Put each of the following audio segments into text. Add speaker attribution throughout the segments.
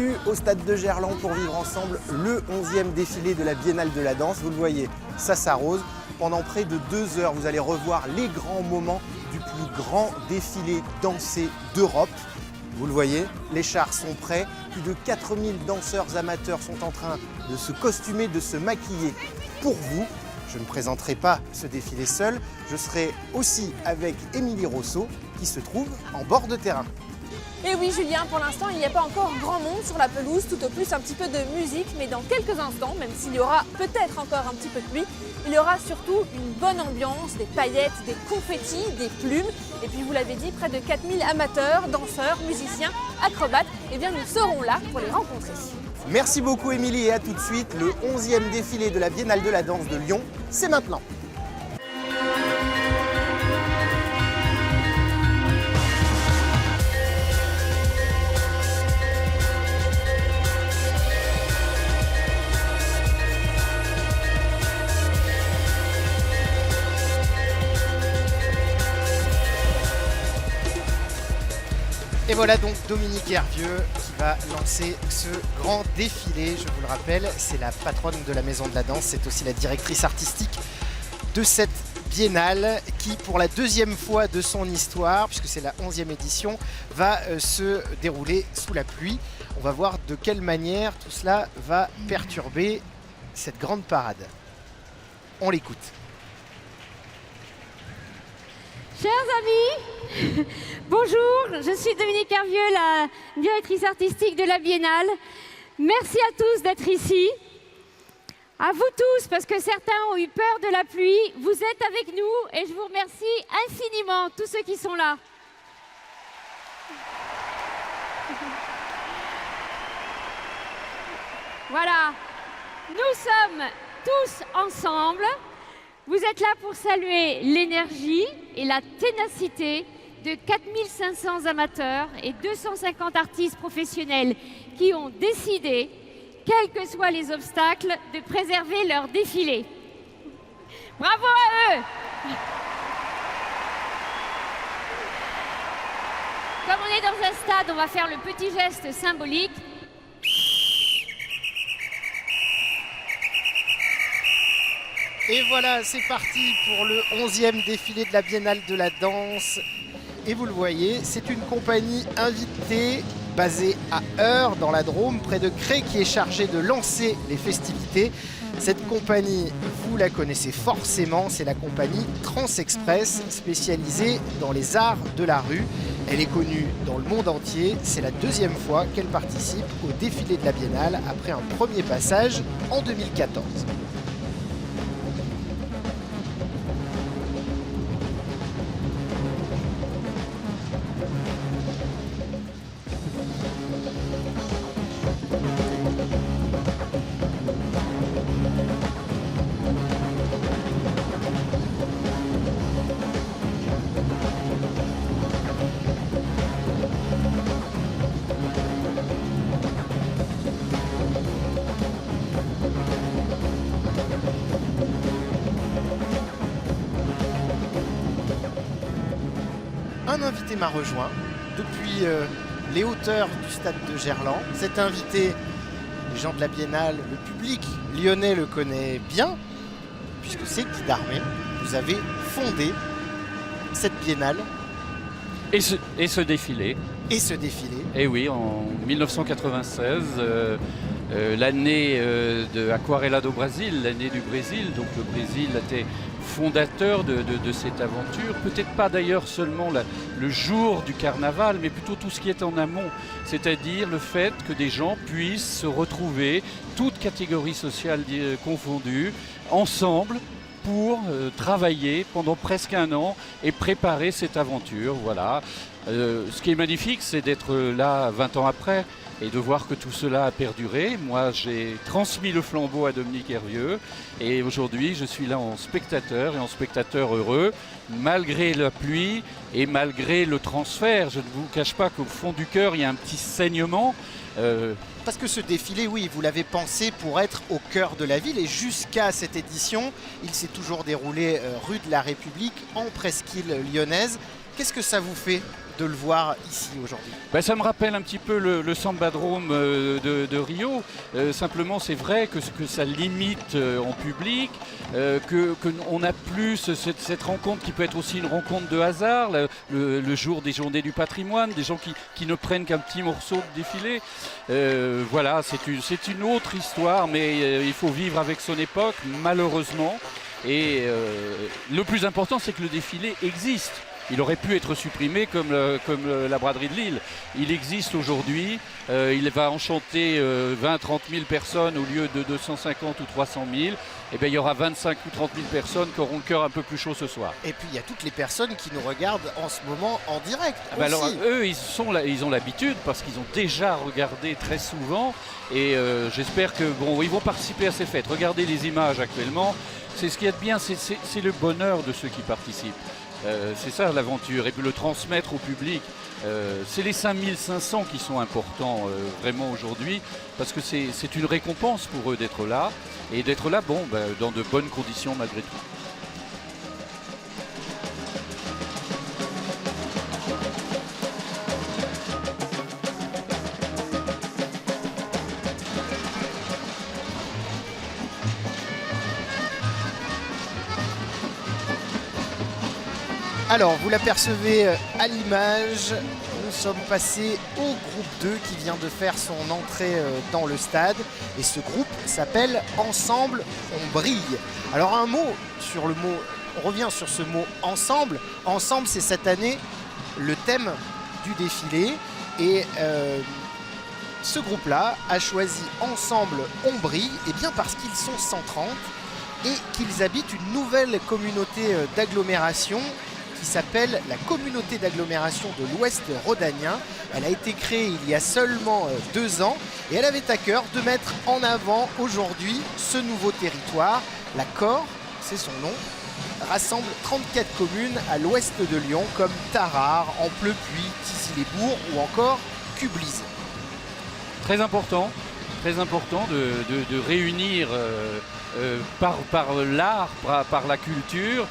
Speaker 1: Bienvenue au Stade de Gerland pour vivre ensemble le 11e défilé de la Biennale de la danse. Vous le voyez, ça s'arrose. Pendant près de 2 heures, vous allez revoir les grands moments du plus grand défilé dansé d'Europe. Vous le voyez, les chars sont prêts. Plus de 4000 danseurs amateurs sont en train de se costumer, de se maquiller pour vous. Je ne présenterai pas ce défilé seul. Je serai aussi avec Émilie Rosso qui se trouve en bord de terrain.
Speaker 2: Et oui Julien, pour l'instant il n'y a pas encore grand monde sur la pelouse, tout au plus un petit peu de musique, mais dans quelques instants, même s'il y aura peut-être encore un petit peu de pluie, il y aura surtout une bonne ambiance, des paillettes, des confettis, des plumes, et puis vous l'avez dit, près de 4000 amateurs, danseurs, musiciens, acrobates, et bien nous serons là pour les rencontrer.
Speaker 1: Merci beaucoup Émilie et à tout de suite. Le 11e défilé de la Biennale de la danse de Lyon, c'est maintenant. Et voilà donc Dominique Hervieux qui va lancer ce grand défilé. Je vous le rappelle, c'est la patronne de la Maison de la Danse, c'est aussi la directrice artistique de cette biennale qui, pour la 2e fois de son histoire, puisque c'est la 11e édition, va se dérouler sous la pluie. On va voir de quelle manière tout cela va perturber cette grande parade. On l'écoute.
Speaker 3: Chers amis, bonjour, je suis Dominique Hervieux, la directrice artistique de la Biennale. Merci à tous d'être ici. À vous tous, parce que certains ont eu peur de la pluie, vous êtes avec nous et je vous remercie infiniment, tous ceux qui sont là. Voilà, nous sommes tous ensemble. Vous êtes là pour saluer l'énergie et la ténacité de 4500 amateurs et 250 artistes professionnels qui ont décidé, quels que soient les obstacles, de préserver leur défilé. Bravo à eux! Comme on est dans un stade, on va faire le petit geste symbolique.
Speaker 1: Et voilà, c'est parti pour le 11e défilé de la Biennale de la danse. Et vous le voyez, c'est une compagnie invitée basée à Eure, dans la Drôme, près de Cré, qui est chargée de lancer les festivités. Cette compagnie, vous la connaissez forcément, c'est la compagnie Transexpress, spécialisée dans les arts de la rue. Elle est connue dans le monde entier. C'est la 2e fois qu'elle participe au défilé de la Biennale, après un premier passage en 2014. Un invité m'a rejoint depuis les hauteurs du stade de Gerland. Cet invité, les gens de la Biennale, le public lyonnais le connaît bien, puisque c'est Guy Darmé. Vous avez fondé cette Biennale.
Speaker 4: Et ce défilé.
Speaker 1: Et ce défilé.
Speaker 4: Et oui, en 1996, l'année de Aquarela do Brasil, l'année du Brésil. Donc le Brésil était fondateur de cette aventure. Peut-être pas d'ailleurs seulement le jour du carnaval, mais plutôt tout ce qui est en amont. C'est-à-dire le fait que des gens puissent se retrouver, toutes catégories sociales confondues, ensemble, pour travailler pendant presque un an et préparer cette aventure. Voilà. Ce qui est magnifique, c'est d'être là 20 ans après et de voir que tout cela a perduré. Moi, j'ai transmis le flambeau à Dominique Hervieux et aujourd'hui, je suis là en spectateur et en spectateur heureux, malgré la pluie et malgré le transfert. Je ne vous cache pas qu'au fond du cœur, il y a un petit saignement.
Speaker 1: Parce que ce défilé, oui, vous l'avez pensé pour être au cœur de la ville et jusqu'à cette édition, il s'est toujours déroulé rue de la République, en presqu'île lyonnaise. Qu'est-ce que ça vous fait de le voir ici aujourd'hui?
Speaker 4: Ben, ça me rappelle un petit peu le Sambadrome de Rio. Simplement, c'est vrai que ça limite en public, qu'on n'a plus cette rencontre qui peut être aussi une rencontre de hasard, le jour des journées du patrimoine, des gens qui ne prennent qu'un petit morceau de défilé. Voilà, c'est une autre histoire, mais il faut vivre avec son époque, malheureusement. Et le plus important, c'est que le défilé existe. Il aurait pu être supprimé comme la braderie de Lille. Il existe aujourd'hui. Il va enchanter 20-30 000 personnes au lieu de 250 ou 300 000. Et bien, il y aura 25 ou 30 000 personnes qui auront le cœur un peu plus chaud ce soir.
Speaker 1: Et puis il y a toutes les personnes qui nous regardent en ce moment en direct.
Speaker 4: Ben alors, eux, ils ont l'habitude parce qu'ils ont déjà regardé très souvent. Et j'espère que ils vont participer à ces fêtes. Regardez les images actuellement. C'est ce qu'il y a de bien, c'est le bonheur de ceux qui participent. C'est ça l'aventure, et puis le transmettre au public. C'est les 5500 qui sont importants vraiment aujourd'hui, parce que c'est une récompense pour eux d'être là, et d'être là dans de bonnes conditions malgré tout.
Speaker 1: Alors, vous l'apercevez à l'image, nous sommes passés au groupe 2 qui vient de faire son entrée dans le stade. Et ce groupe s'appelle Ensemble, on brille. Alors un mot sur le mot, on revient sur ce mot ensemble. Ensemble, c'est cette année le thème du défilé. Et ce groupe-là a choisi Ensemble, on brille, et bien parce qu'ils sont 130 et qu'ils habitent une nouvelle communauté d'agglomération qui s'appelle la communauté d'agglomération de l'Ouest rhodanien. Elle a été créée il y a seulement 2 ans et elle avait à cœur de mettre en avant aujourd'hui ce nouveau territoire. La Corre, c'est son nom, rassemble 34 communes à l'ouest de Lyon comme Tarare, Amplepuis, Tizy-les-Bourgs ou encore Cublise.
Speaker 4: Très important de réunir par l'art, par la culture,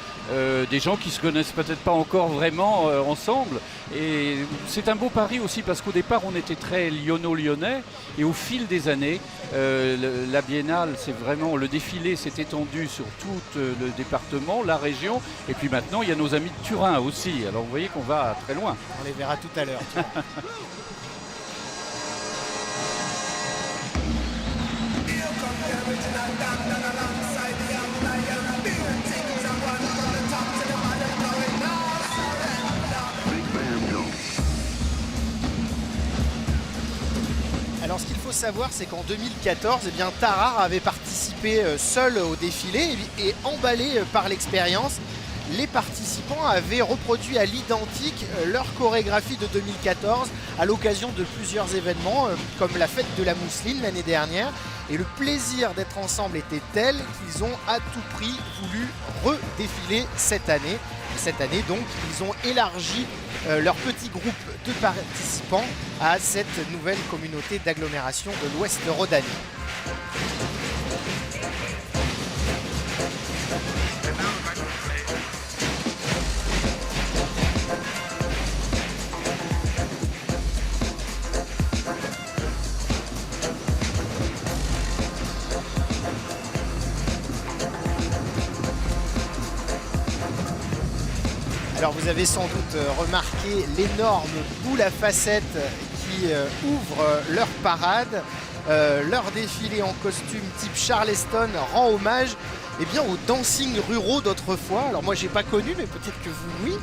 Speaker 4: des gens qui ne se connaissent peut-être pas encore vraiment ensemble. Et c'est un beau pari aussi parce qu'au départ on était très lyonnais et au fil des années, la biennale, c'est vraiment, le défilé s'est étendu sur tout le département, la région, et puis maintenant il y a nos amis de Turin aussi. Alors vous voyez qu'on va très loin.
Speaker 1: On les verra tout à l'heure. Alors ce qu'il faut savoir, c'est qu'en 2014, eh bien, Tarare avait participé seul au défilé et emballé par l'expérience. Les participants avaient reproduit à l'identique leur chorégraphie de 2014 à l'occasion de plusieurs événements comme la fête de la mousseline l'année dernière. Et le plaisir d'être ensemble était tel qu'ils ont à tout prix voulu redéfiler cette année. Et cette année donc, ils ont élargi leur petit groupe de participants à cette nouvelle communauté d'agglomération de l'Ouest rhodanien. Alors vous avez sans doute remarqué l'énorme boule à facettes qui ouvre leur parade. Leur défilé en costume type Charleston rend hommage aux dancing ruraux d'autrefois. Alors moi j'ai pas connu, mais peut-être que vous oui.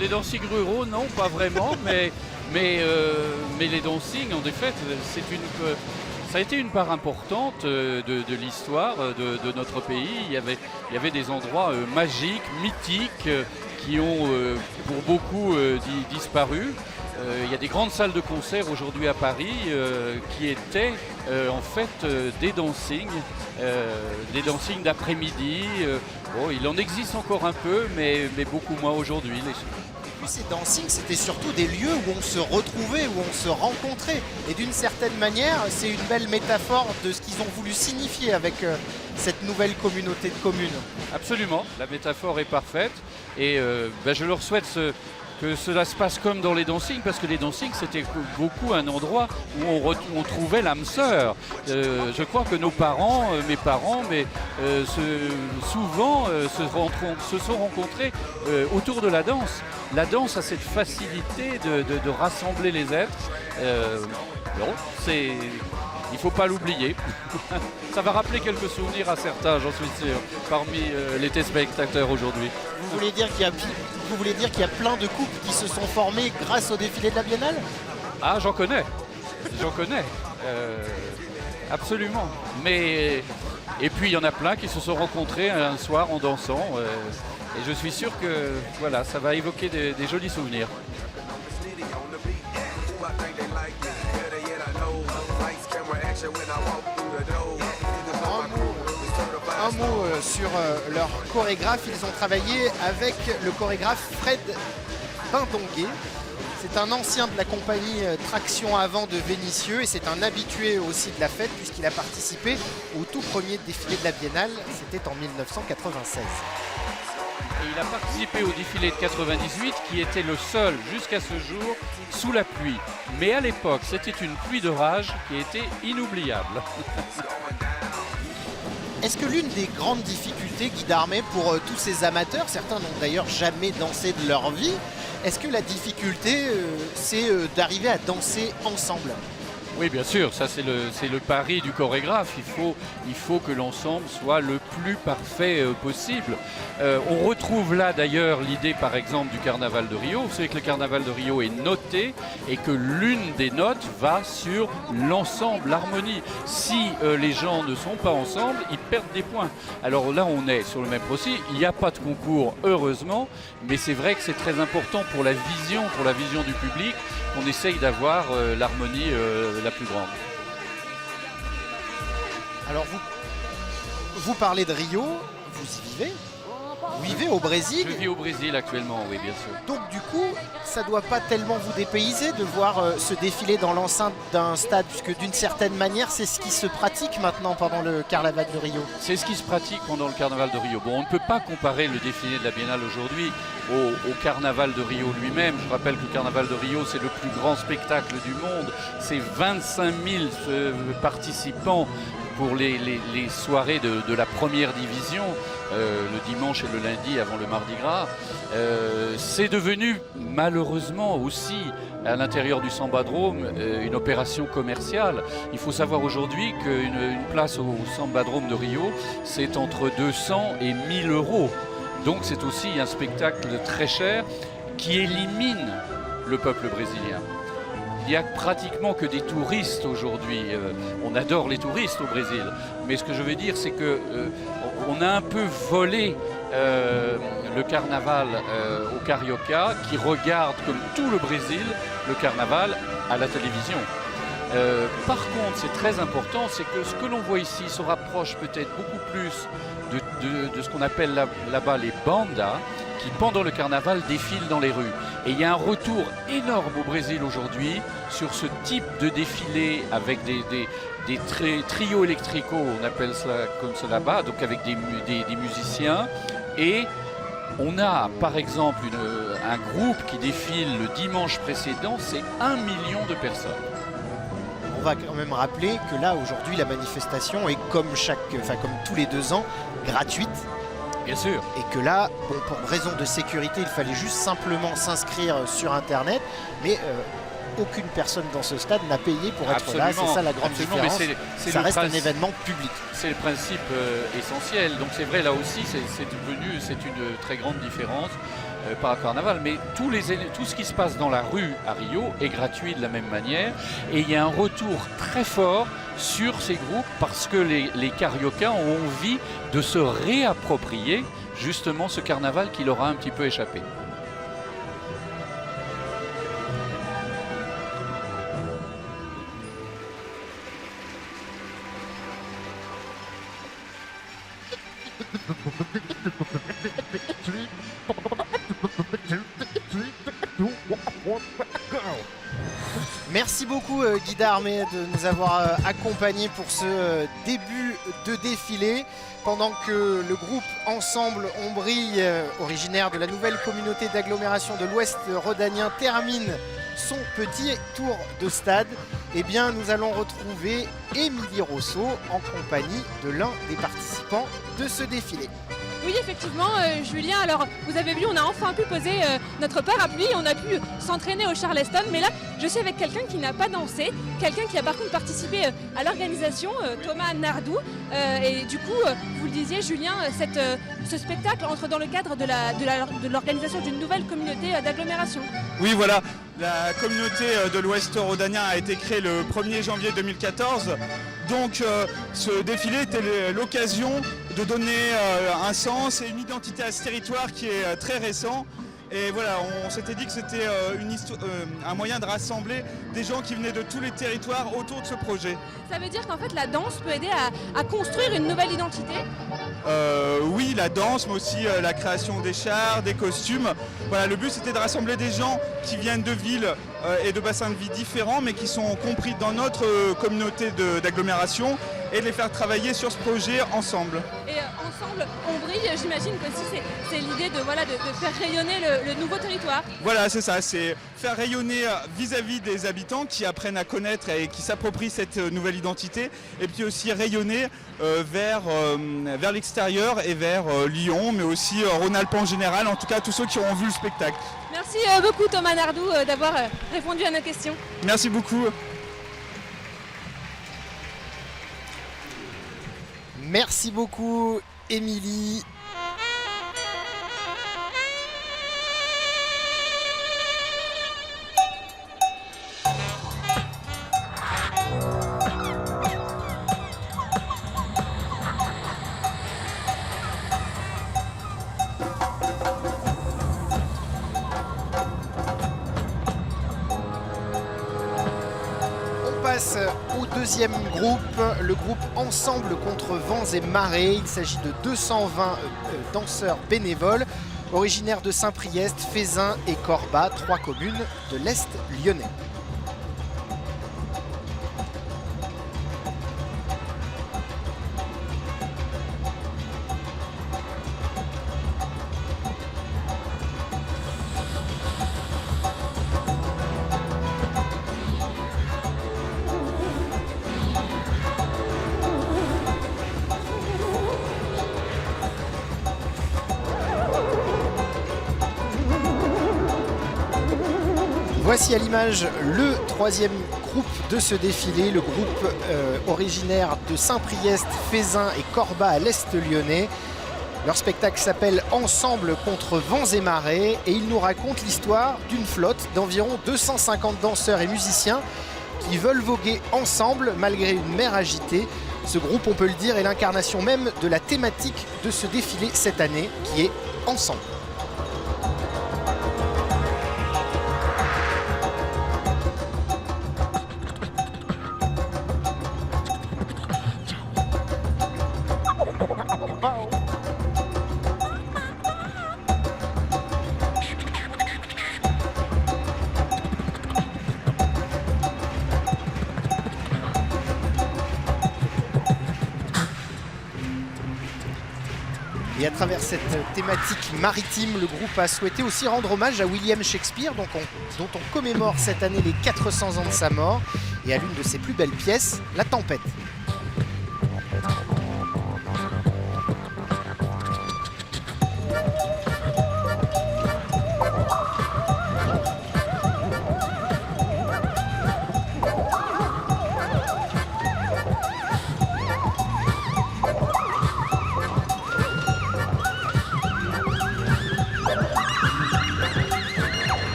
Speaker 4: Les dancing ruraux non, pas vraiment, mais les dancing en effet ça a été une part importante de l'histoire de notre pays. Il y avait des endroits magiques, mythiques, qui ont pour beaucoup disparu. Il y a des grandes salles de concert aujourd'hui à Paris qui étaient en fait des dancing d'après-midi. Il en existe encore un peu, mais beaucoup moins aujourd'hui.
Speaker 1: Ces dancing, c'était surtout des lieux où on se retrouvait, où on se rencontrait. Et d'une certaine manière, c'est une belle métaphore de ce qu'ils ont voulu signifier avec cette nouvelle communauté de communes.
Speaker 4: Absolument, la métaphore est parfaite. Et je leur souhaite que cela se passe comme dans les dancings, parce que les dancings c'était beaucoup un endroit où on trouvait l'âme sœur. Je crois que nos parents, mes parents, souvent se sont rencontrés autour de la danse. La danse a cette facilité de rassembler les êtres. Il ne faut pas l'oublier. Ça va rappeler quelques souvenirs à certains, j'en suis sûr, parmi les téléspectateurs aujourd'hui.
Speaker 1: Vous voulez dire qu'il y a plein de couples qui se sont formés grâce au défilé de la Biennale?
Speaker 4: Ah, j'en connais. Absolument. Et puis il y en a plein qui se sont rencontrés un soir en dansant. Et je suis sûr que voilà, ça va évoquer des jolis souvenirs.
Speaker 1: Un mot sur leur chorégraphe. Ils ont travaillé avec le chorégraphe Fred Bindonguet. C'est un ancien de la compagnie Traction Avant de Vénissieux et c'est un habitué aussi de la fête puisqu'il a participé au tout premier défilé de la Biennale. C'était en 1996.
Speaker 4: Et il a participé au défilé de 98 qui était le seul jusqu'à ce jour sous la pluie. Mais à l'époque, c'était une pluie d'orage qui était inoubliable.
Speaker 1: Est-ce que l'une des grandes difficultés, Guy Darmet, pour tous ces amateurs, certains n'ont d'ailleurs jamais dansé de leur vie, est-ce que la difficulté, c'est d'arriver à danser ensemble ?
Speaker 4: Oui, bien sûr, ça c'est le pari du chorégraphe. Il faut que l'ensemble soit le plus parfait possible. On retrouve là d'ailleurs l'idée par exemple du Carnaval de Rio. Vous savez que le Carnaval de Rio est noté et que l'une des notes va sur l'ensemble, l'harmonie. Si les gens ne sont pas ensemble, ils perdent des points. Alors là, on est sur le même procès. Il n'y a pas de concours, heureusement, mais c'est vrai que c'est très important pour la vision du public, qu'on essaye d'avoir l'harmonie la plus grande.
Speaker 1: Alors vous parlez de Rio, vous y vivez ? Vous vivez au Brésil ?
Speaker 4: Je vis au Brésil actuellement, oui, bien sûr.
Speaker 1: Donc du coup, ça ne doit pas tellement vous dépayser de voir ce défilé dans l'enceinte d'un stade, puisque d'une certaine manière, c'est ce qui se pratique maintenant pendant le Carnaval de Rio.
Speaker 4: C'est ce qui se pratique pendant le Carnaval de Rio. Bon, on ne peut pas comparer le défilé de la Biennale aujourd'hui au Carnaval de Rio lui-même. Je rappelle que le Carnaval de Rio, c'est le plus grand spectacle du monde. C'est 25 000 participants pour les soirées de la première division, le dimanche et le lundi avant le Mardi Gras. C'est devenu malheureusement aussi à l'intérieur du Sambadrome une opération commerciale. Il faut savoir aujourd'hui qu'une place au Sambadrome de Rio, c'est entre 200 et 1000 euros. Donc c'est aussi un spectacle très cher qui élimine le peuple brésilien. Il n'y a pratiquement que des touristes aujourd'hui. On adore les touristes au Brésil. Mais ce que je veux dire, c'est qu'on a un peu volé le carnaval au Carioca, qui regarde, comme tout le Brésil, le carnaval à la télévision. Par contre, c'est très important, c'est que ce que l'on voit ici se rapproche peut-être beaucoup plus de ce qu'on appelle là-bas les bandas, qui pendant le carnaval défilent dans les rues. Et il y a un retour énorme au Brésil aujourd'hui sur ce type de défilé avec des trios électricaux, on appelle cela comme ça là-bas, donc avec des musiciens. Et on a par exemple un groupe qui défile le dimanche précédent, c'est 1 million de personnes.
Speaker 1: On va quand même rappeler que là aujourd'hui la manifestation est comme tous les 2 ans gratuite.
Speaker 4: Bien sûr.
Speaker 1: Et que là, bon, pour raison de sécurité, il fallait juste simplement s'inscrire sur Internet, mais aucune personne dans ce stade n'a payé pour être là. C'est ça la grande différence. Mais ça reste un événement public.
Speaker 4: C'est le principe essentiel. Donc c'est vrai, là aussi, c'est une très grande différence par le carnaval. Mais tout ce qui se passe dans la rue à Rio est gratuit de la même manière. Et il y a un retour très fort sur ces groupes parce que les Cariocas ont envie de se réapproprier justement ce carnaval qui leur a un petit peu échappé.
Speaker 1: Merci beaucoup Guy Darmé de nous avoir accompagnés pour ce début de défilé. Pendant que le groupe Ensemble on brille, originaire de la nouvelle communauté d'agglomération de l'Ouest rhodanien, termine son petit tour de stade, eh bien nous allons retrouver Émilie Rosso en compagnie de l'un des participants de ce défilé.
Speaker 2: Oui, effectivement, Julien, alors vous avez vu, on a enfin pu poser notre parapluie, on a pu s'entraîner au Charleston, mais là, je suis avec quelqu'un qui n'a pas dansé, quelqu'un qui a par contre participé à l'organisation, Thomas Nardou, et du coup, vous le disiez, Julien, ce spectacle entre dans le cadre de l'organisation d'une nouvelle communauté d'agglomération.
Speaker 5: Oui, voilà, la communauté de l'Ouest rhodanien a été créée le 1er janvier 2014. Donc ce défilé était l'occasion de donner un sens et une identité à ce territoire qui est très récent. Et voilà, on s'était dit que c'était un moyen de rassembler des gens qui venaient de tous les territoires autour de ce projet.
Speaker 2: Ça veut dire qu'en fait la danse peut aider à construire une nouvelle identité ?
Speaker 5: Oui, la danse, mais aussi la création des chars, des costumes. Voilà, le but c'était de rassembler des gens qui viennent de villes et de bassins de vie différents, mais qui sont compris dans notre communauté d'agglomération, et de les faire travailler sur ce projet ensemble.
Speaker 2: Et ensemble, on brille, j'imagine que aussi c'est l'idée de faire rayonner le nouveau territoire.
Speaker 5: Voilà, c'est ça, c'est faire rayonner vis-à-vis des habitants qui apprennent à connaître et qui s'approprient cette nouvelle identité, et puis aussi rayonner vers l'extérieur et vers Lyon, mais aussi Rhône-Alpes en général, en tout cas tous ceux qui auront vu le spectacle.
Speaker 2: Merci beaucoup Thomas Nardou d'avoir répondu à nos questions.
Speaker 5: Merci beaucoup.
Speaker 1: Merci beaucoup Émilie. Au deuxième groupe, le groupe Ensemble contre vents et marées. Il s'agit de 220 danseurs bénévoles originaires de Saint-Priest, Fézin et Corba, 3 communes de l'Est lyonnais. Voici à l'image le troisième groupe de ce défilé, le groupe originaire de Saint-Priest, Fézin et Corba à l'Est lyonnais. Leur spectacle s'appelle Ensemble contre vents et marées et il nous raconte l'histoire d'une flotte d'environ 250 danseurs et musiciens qui veulent voguer ensemble malgré une mer agitée. Ce groupe, on peut le dire, est l'incarnation même de la thématique de ce défilé cette année qui est Ensemble. Et à travers cette thématique maritime, le groupe a souhaité aussi rendre hommage à William Shakespeare, dont on commémore cette année les 400 ans de sa mort, et à l'une de ses plus belles pièces, La Tempête.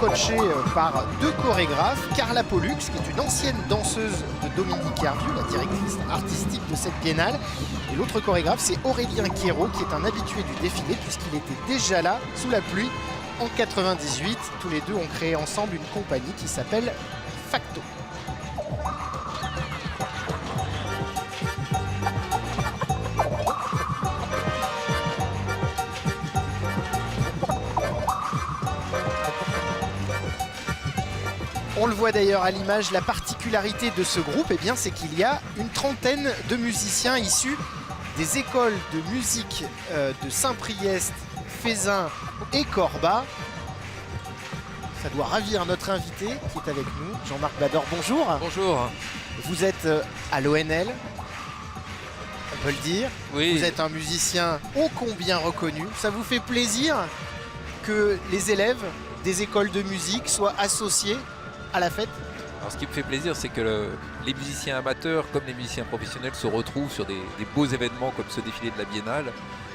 Speaker 1: coachés par 2 chorégraphes, Carla Pollux, qui est une ancienne danseuse de Dominique Hervieux, la directrice artistique de cette biennale. Et l'autre chorégraphe, c'est Aurélien Quiero, qui est un habitué du défilé, puisqu'il était déjà là, sous la pluie, en 98. Tous les deux ont créé ensemble une compagnie qui s'appelle Facto. On le voit d'ailleurs à l'image, la particularité de ce groupe, eh bien, c'est qu'il y a une trentaine de musiciens issus des écoles de musique de Saint-Priest, Fézin et Corba. Ça doit ravir notre invité qui est avec nous, Jean-Marc Bador. Bonjour.
Speaker 6: Bonjour.
Speaker 1: Vous êtes à l'ONL, on peut le dire.
Speaker 6: Oui.
Speaker 1: Vous êtes un musicien ô combien reconnu. Ça vous fait plaisir que les élèves des écoles de musique soient associés à la fête?
Speaker 6: Alors, ce qui me fait plaisir, c'est que les musiciens amateurs comme les musiciens professionnels se retrouvent sur des beaux événements comme ce défilé de la Biennale.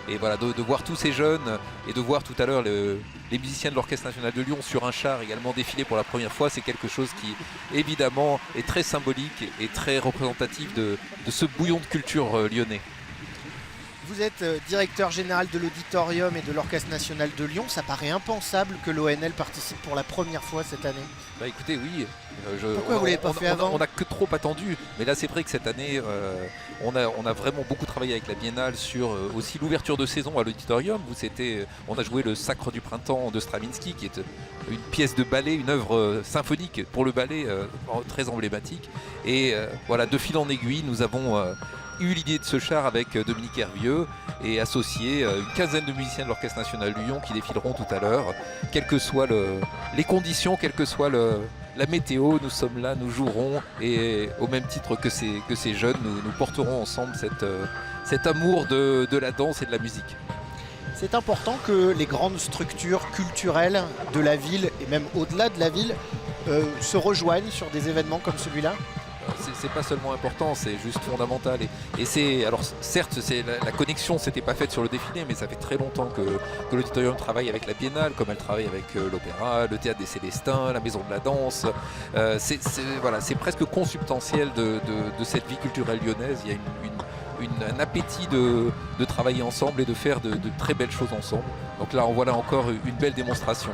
Speaker 6: Et voilà, de voir tous ces jeunes et de voir tout à l'heure les musiciens de l'Orchestre National de Lyon sur un char également défiler pour la première fois, c'est quelque chose qui évidemment est très symbolique et très représentatif de ce bouillon de culture lyonnais.
Speaker 1: Vous êtes directeur général de l'Auditorium et de l'Orchestre National de Lyon. Ça paraît impensable que l'ONL participe pour la première fois cette année.
Speaker 6: Bah écoutez, oui.
Speaker 1: Pourquoi vous ne l'avez pas fait avant?
Speaker 6: On n'a que trop attendu. Mais là, c'est vrai que cette année, on a vraiment beaucoup travaillé avec la Biennale sur aussi l'ouverture de saison à l'Auditorium. On a joué le Sacre du Printemps de Stravinsky, qui est une pièce de ballet, une œuvre symphonique pour le ballet très emblématique. Et voilà, de fil en aiguille, nous avons eu l'idée de ce char avec Dominique Hervieux et associé une quinzaine de musiciens de l'Orchestre National de Lyon qui défileront tout à l'heure. Quelles que soient les conditions, quelle que soit la météo, nous sommes là, nous jouerons et au même titre que ces jeunes, nous porterons ensemble cet amour de la danse et de la musique.
Speaker 1: C'est important que les grandes structures culturelles de la ville et même au-delà de la ville se rejoignent sur des événements comme celui-là.
Speaker 6: C'est pas seulement important, c'est juste fondamental. Et c'est, alors certes, la connexion s'était pas faite sur le défilé, mais ça fait très longtemps que l'Auditorium travaille avec la Biennale, comme elle travaille avec l'Opéra, le Théâtre des Célestins, la Maison de la Danse. C'est presque consubstantiel de cette vie culturelle lyonnaise. Il y a un appétit de travailler ensemble et de faire de très belles choses ensemble. Donc là, on voit là encore une belle démonstration.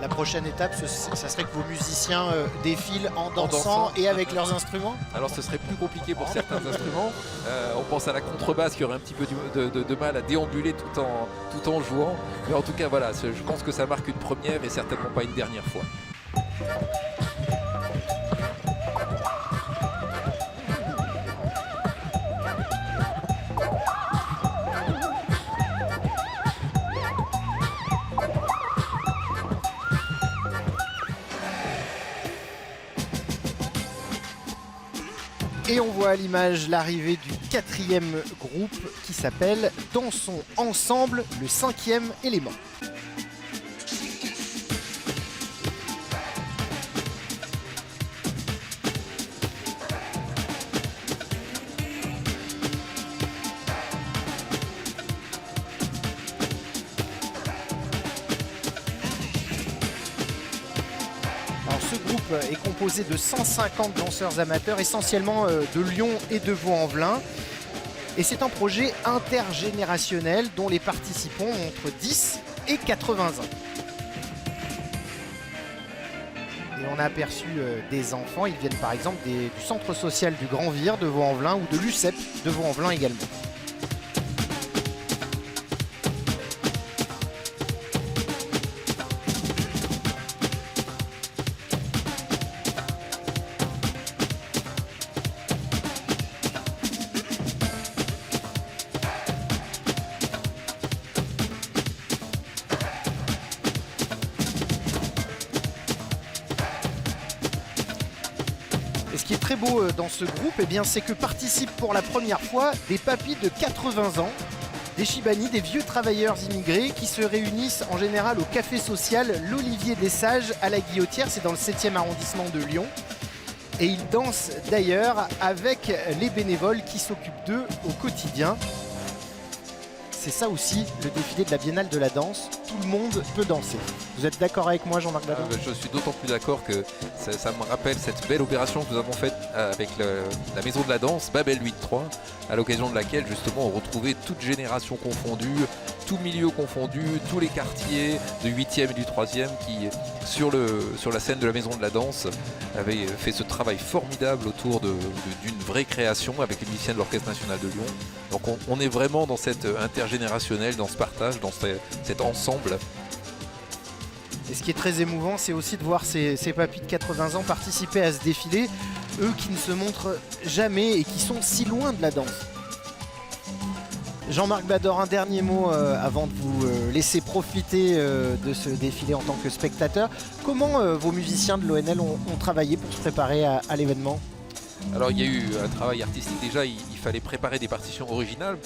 Speaker 1: La prochaine étape, ça serait que vos musiciens défilent en dansant et avec leurs instruments?
Speaker 6: Alors ce serait plus compliqué pour certains instruments. On pense à la contrebasse qui aurait un petit peu de mal à déambuler tout en jouant. Mais en tout cas, voilà, je pense que ça marque une première et certainement pas une dernière fois.
Speaker 1: Et on voit à l'image l'arrivée du 4e groupe qui s'appelle Dansons Ensemble, le 5e élément. Ce groupe est composé de 150 danseurs amateurs, essentiellement de Lyon et de Vaux-en-Velin. Et c'est un projet intergénérationnel dont les participants ont entre 10 et 80 ans. Et on a aperçu des enfants, ils viennent par exemple du centre social du Grand Vire de Vaux-en-Velin ou de l'UCEP de Vaux-en-Velin également. Et ce qui est très beau dans ce groupe, eh bien, c'est que participent pour la première fois des papis de 80 ans, des Chibani, des vieux travailleurs immigrés qui se réunissent en général au café social L'Olivier des Sages à la Guillotière, c'est dans le 7e arrondissement de Lyon. Et ils dansent d'ailleurs avec les bénévoles qui s'occupent d'eux au quotidien. c'est ça aussi le défilé de la Biennale de la danse, tout le monde peut danser. Vous êtes d'accord avec moi, Jean-Marc Bador?
Speaker 6: Je suis d'autant plus d'accord que ça me rappelle cette belle opération que nous avons faite avec la Maison de la Danse, Babel 8-3, à l'occasion de laquelle justement on retrouvait toutes générations confondues, tout milieu confondu, tous les quartiers du 8e et du 3e qui, sur la scène de la Maison de la Danse, avaient fait ce travail formidable autour d'une vraie création avec les musiciens de l'Orchestre National de Lyon. Donc on est vraiment dans cette intergénérationnel, dans ce partage, dans cet ensemble.
Speaker 1: Et ce qui est très émouvant, c'est aussi de voir ces papis de 80 ans participer à ce défilé, eux qui ne se montrent jamais et qui sont si loin de la danse. Jean-Marc Bador, un dernier mot avant de vous laisser profiter de ce défilé en tant que spectateur. Comment vos musiciens de l'ONL ont travaillé pour se préparer à l'événement ?
Speaker 6: Alors il y a eu un travail artistique déjà, il fallait préparer des partitions originales.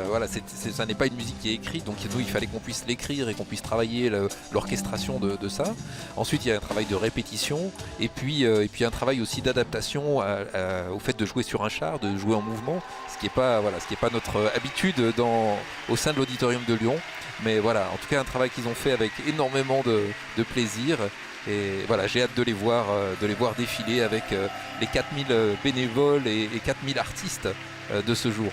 Speaker 6: Voilà, ça n'est pas une musique qui est écrite, donc nous il fallait qu'on puisse l'écrire et qu'on puisse travailler l'orchestration de ça. Ensuite il y a un travail de répétition et puis un travail aussi d'adaptation au fait de jouer sur un char, de jouer en mouvement, ce qui n'est pas notre habitude au sein de l'auditorium de Lyon. Mais voilà, en tout cas un travail qu'ils ont fait avec énormément de plaisir. Et voilà, j'ai hâte de les voir défiler avec les 4000 bénévoles et 4000 artistes de ce jour.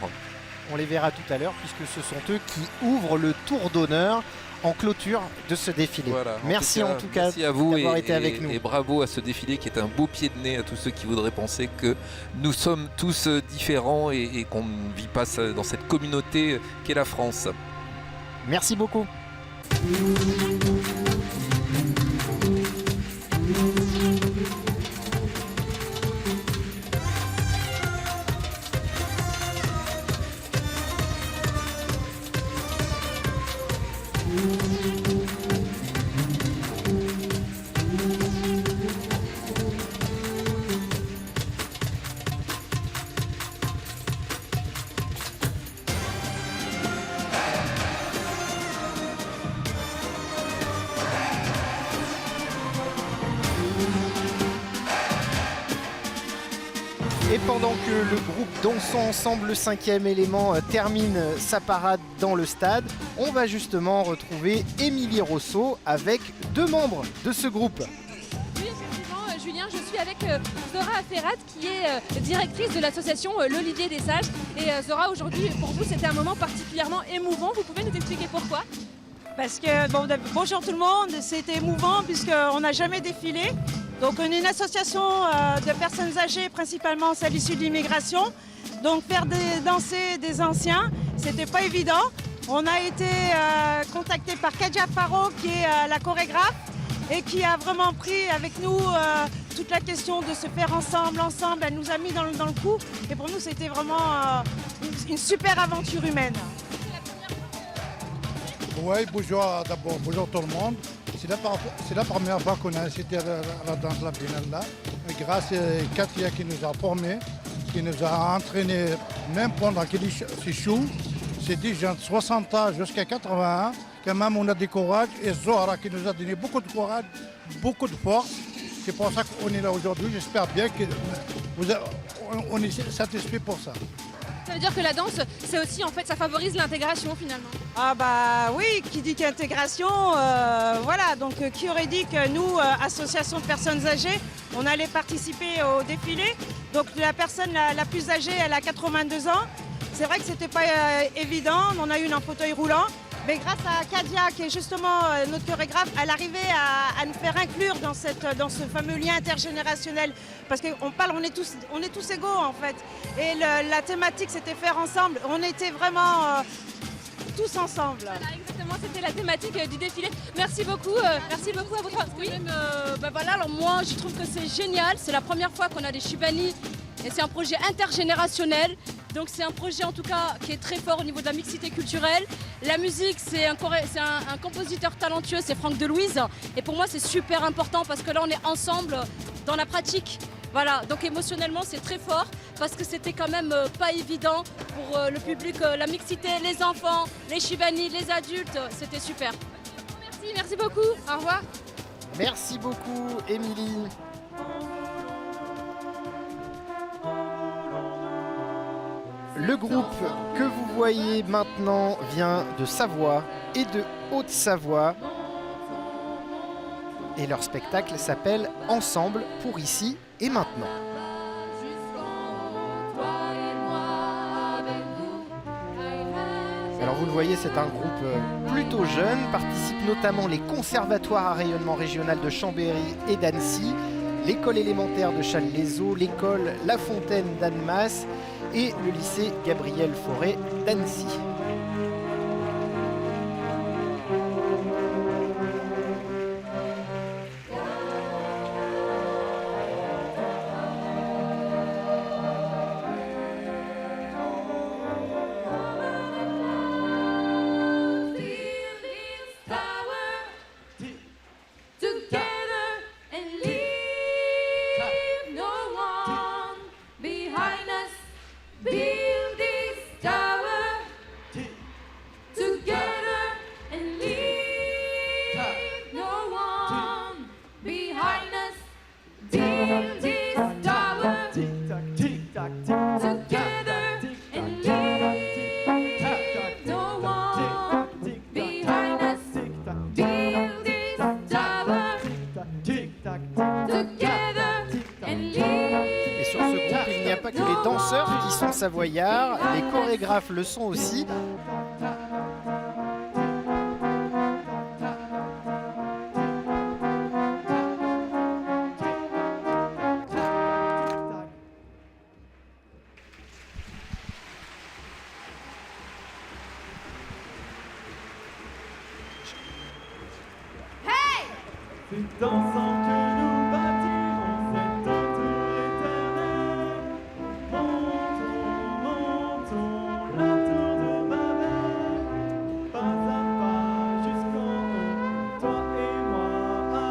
Speaker 1: On les verra tout à l'heure puisque ce sont eux qui ouvrent le tour d'honneur en clôture de ce défilé.
Speaker 6: Voilà,
Speaker 1: merci en tout cas
Speaker 6: merci à vous
Speaker 1: d'avoir été avec nous.
Speaker 6: Et bravo à ce défilé qui est un beau pied de nez à tous ceux qui voudraient penser que nous sommes tous différents et qu'on ne vit pas dans cette communauté qu'est la France.
Speaker 1: Merci beaucoup. Et pendant que le groupe Dansons Ensemble, le 5e élément, termine sa parade dans le stade, on va justement retrouver Émilie Rosso avec 2 membres de ce groupe.
Speaker 2: Oui, effectivement, Julien, je suis avec Zora Ferrat qui est directrice de l'association L'Olivier des Sages. Et Zora, aujourd'hui, pour vous, c'était un moment particulièrement émouvant. Vous pouvez nous expliquer pourquoi ?
Speaker 7: Parce que, bonjour tout le monde, c'était émouvant puisqu'on n'a jamais défilé. Donc on est une association de personnes âgées, principalement celles issues de l'immigration. Donc faire danser des anciens, c'était pas évident. On a été contacté par Kadia Faro qui est la chorégraphe et qui a vraiment pris avec nous toute la question de se faire ensemble. Elle nous a mis dans le coup et pour nous c'était vraiment une super aventure humaine.
Speaker 8: Oui, bonjour d'abord, bonjour tout le monde. C'est la première fois qu'on a assisté à la danse de la Biennale là. Grâce à Katia qui nous a formés, qui nous a entraînés même pendant ces shows. C'est des gens de 60 ans jusqu'à 81. Quand même on a du courage et Zora qui nous a donné beaucoup de courage, beaucoup de force. C'est pour ça qu'on est là aujourd'hui. J'espère bien qu'on est satisfait pour ça.
Speaker 2: Ça veut dire que la danse, c'est aussi, en fait, ça favorise l'intégration finalement.
Speaker 7: Ah bah oui, qui dit qu'intégration, voilà, donc qui aurait dit que nous, association de personnes âgées, on allait participer au défilé. Donc la personne la plus âgée, elle a 82 ans. C'est vrai que c'était pas évident, on a eu un fauteuil roulant. Mais grâce à Kadia, qui est justement notre chorégraphe, elle arrivait à nous faire inclure dans ce fameux lien intergénérationnel. Parce qu'on parle, on est tous égaux en fait. Et la thématique, c'était faire ensemble. On était vraiment tous ensemble.
Speaker 2: Voilà, exactement, c'était la thématique du défilé. Merci beaucoup à vous trois. Oui.
Speaker 9: Voilà, alors moi, je trouve que c'est génial. C'est la première fois qu'on a des Shibani. Et c'est un projet intergénérationnel, donc c'est un projet en tout cas qui est très fort au niveau de la mixité culturelle. La musique, c'est un compositeur talentueux, c'est Franck Delouise. Et pour moi c'est super important parce que là on est ensemble dans la pratique. Voilà, donc émotionnellement c'est très fort parce que c'était quand même pas évident pour le public, la mixité, les enfants, les Shibani, les adultes, c'était super.
Speaker 2: Merci beaucoup, au revoir.
Speaker 1: Merci beaucoup Émilie. le groupe que vous voyez maintenant vient de Savoie et de Haute-Savoie. Et leur spectacle s'appelle Ensemble pour ici et maintenant. Alors vous le voyez, c'est un groupe plutôt jeune, participent notamment les conservatoires à rayonnement régional de Chambéry et d'Annecy, l'école élémentaire de Challes-les-Eaux, l'école La Fontaine d'Annemasse et le lycée Gabriel Fauré d'Annecy. Savoyard, les chorégraphes le sont aussi.
Speaker 10: Hey! C'est ensemble que nous bâtirons cette tour éternelle. Montons la tour de Babel, pas à pas jusqu'en haut, toi et moi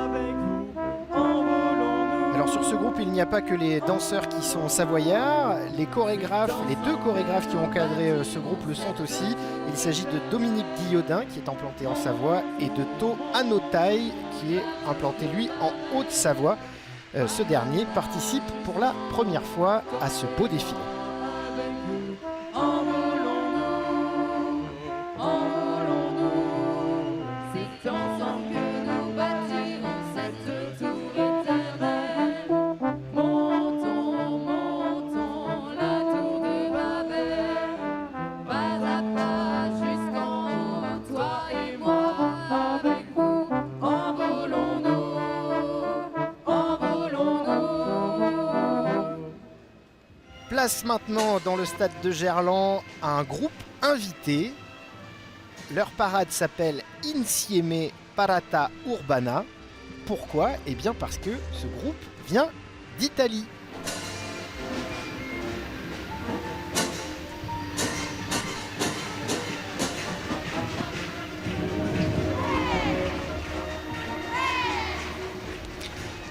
Speaker 10: avec vous, envolons-nous.
Speaker 1: Alors sur ce groupe, il n'y a pas que les danseurs qui sont savoyards, les chorégraphes, les deux chorégraphes qui ont encadré ce groupe le sont aussi. Il s'agit de Dominique Guillaudin qui est implanté en Savoie et de To Anotaï qui est implanté lui en Haute-Savoie. Ce dernier participe pour la première fois à ce beau défilé.
Speaker 10: C'est ensemble que nous bâtirons cette tour éternelle. Montons la tour de Babel, pas à pas jusqu'en haut, toi et moi avec vous. Envolons-nous.
Speaker 1: Place maintenant dans le stade de Gerland à un groupe invité. Leur parade s'appelle Insieme Parata Urbana. Pourquoi? Eh bien parce que ce groupe vient d'Italie.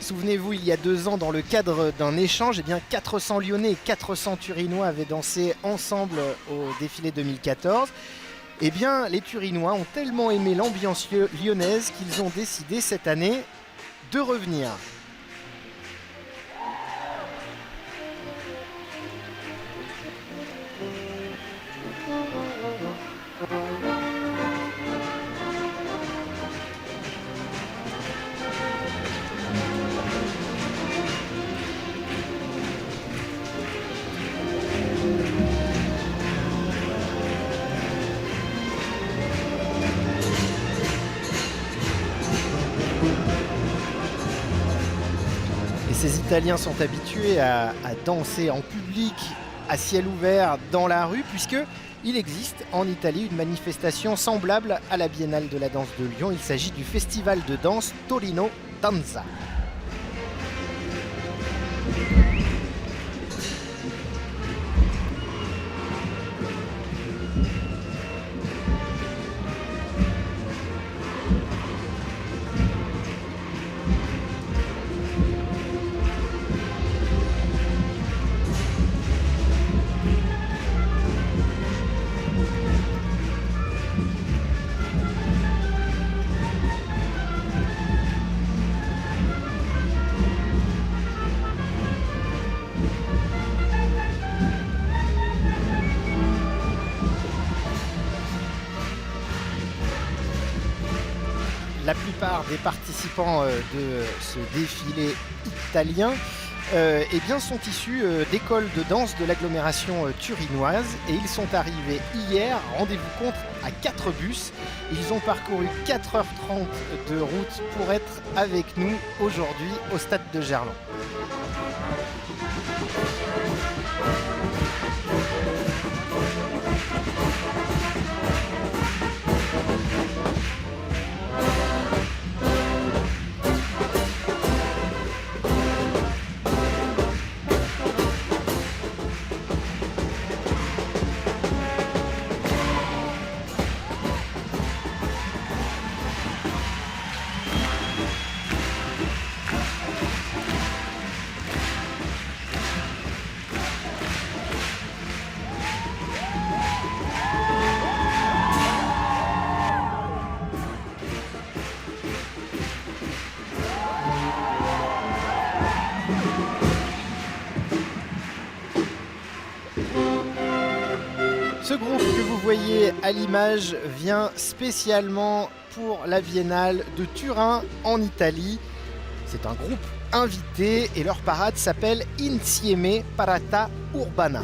Speaker 1: Souvenez-vous, il y a 2 ans, dans le cadre d'un échange, eh bien 400 Lyonnais et 400 Turinois avaient dansé ensemble au défilé 2014. Eh bien, les Turinois ont tellement aimé l'ambiance lyonnaise qu'ils ont décidé cette année de revenir. Ces Italiens sont habitués à danser en public, à ciel ouvert, dans la rue, puisqu'il existe en Italie une manifestation semblable à la Biennale de la danse de Lyon. Il s'agit du festival de danse Torino Danza. la plupart des participants de ce défilé italien eh bien, sont issus d'écoles de danse de l'agglomération turinoise et ils sont arrivés hier, rendez-vous compte, à 4 bus. Ils ont parcouru 4h30 de route pour être avec nous aujourd'hui au stade de Gerland. Ce groupe que vous voyez à l'image vient spécialement pour la Biennale de Turin en Italie. C'est un groupe invité et leur parade s'appelle Insieme Parata Urbana.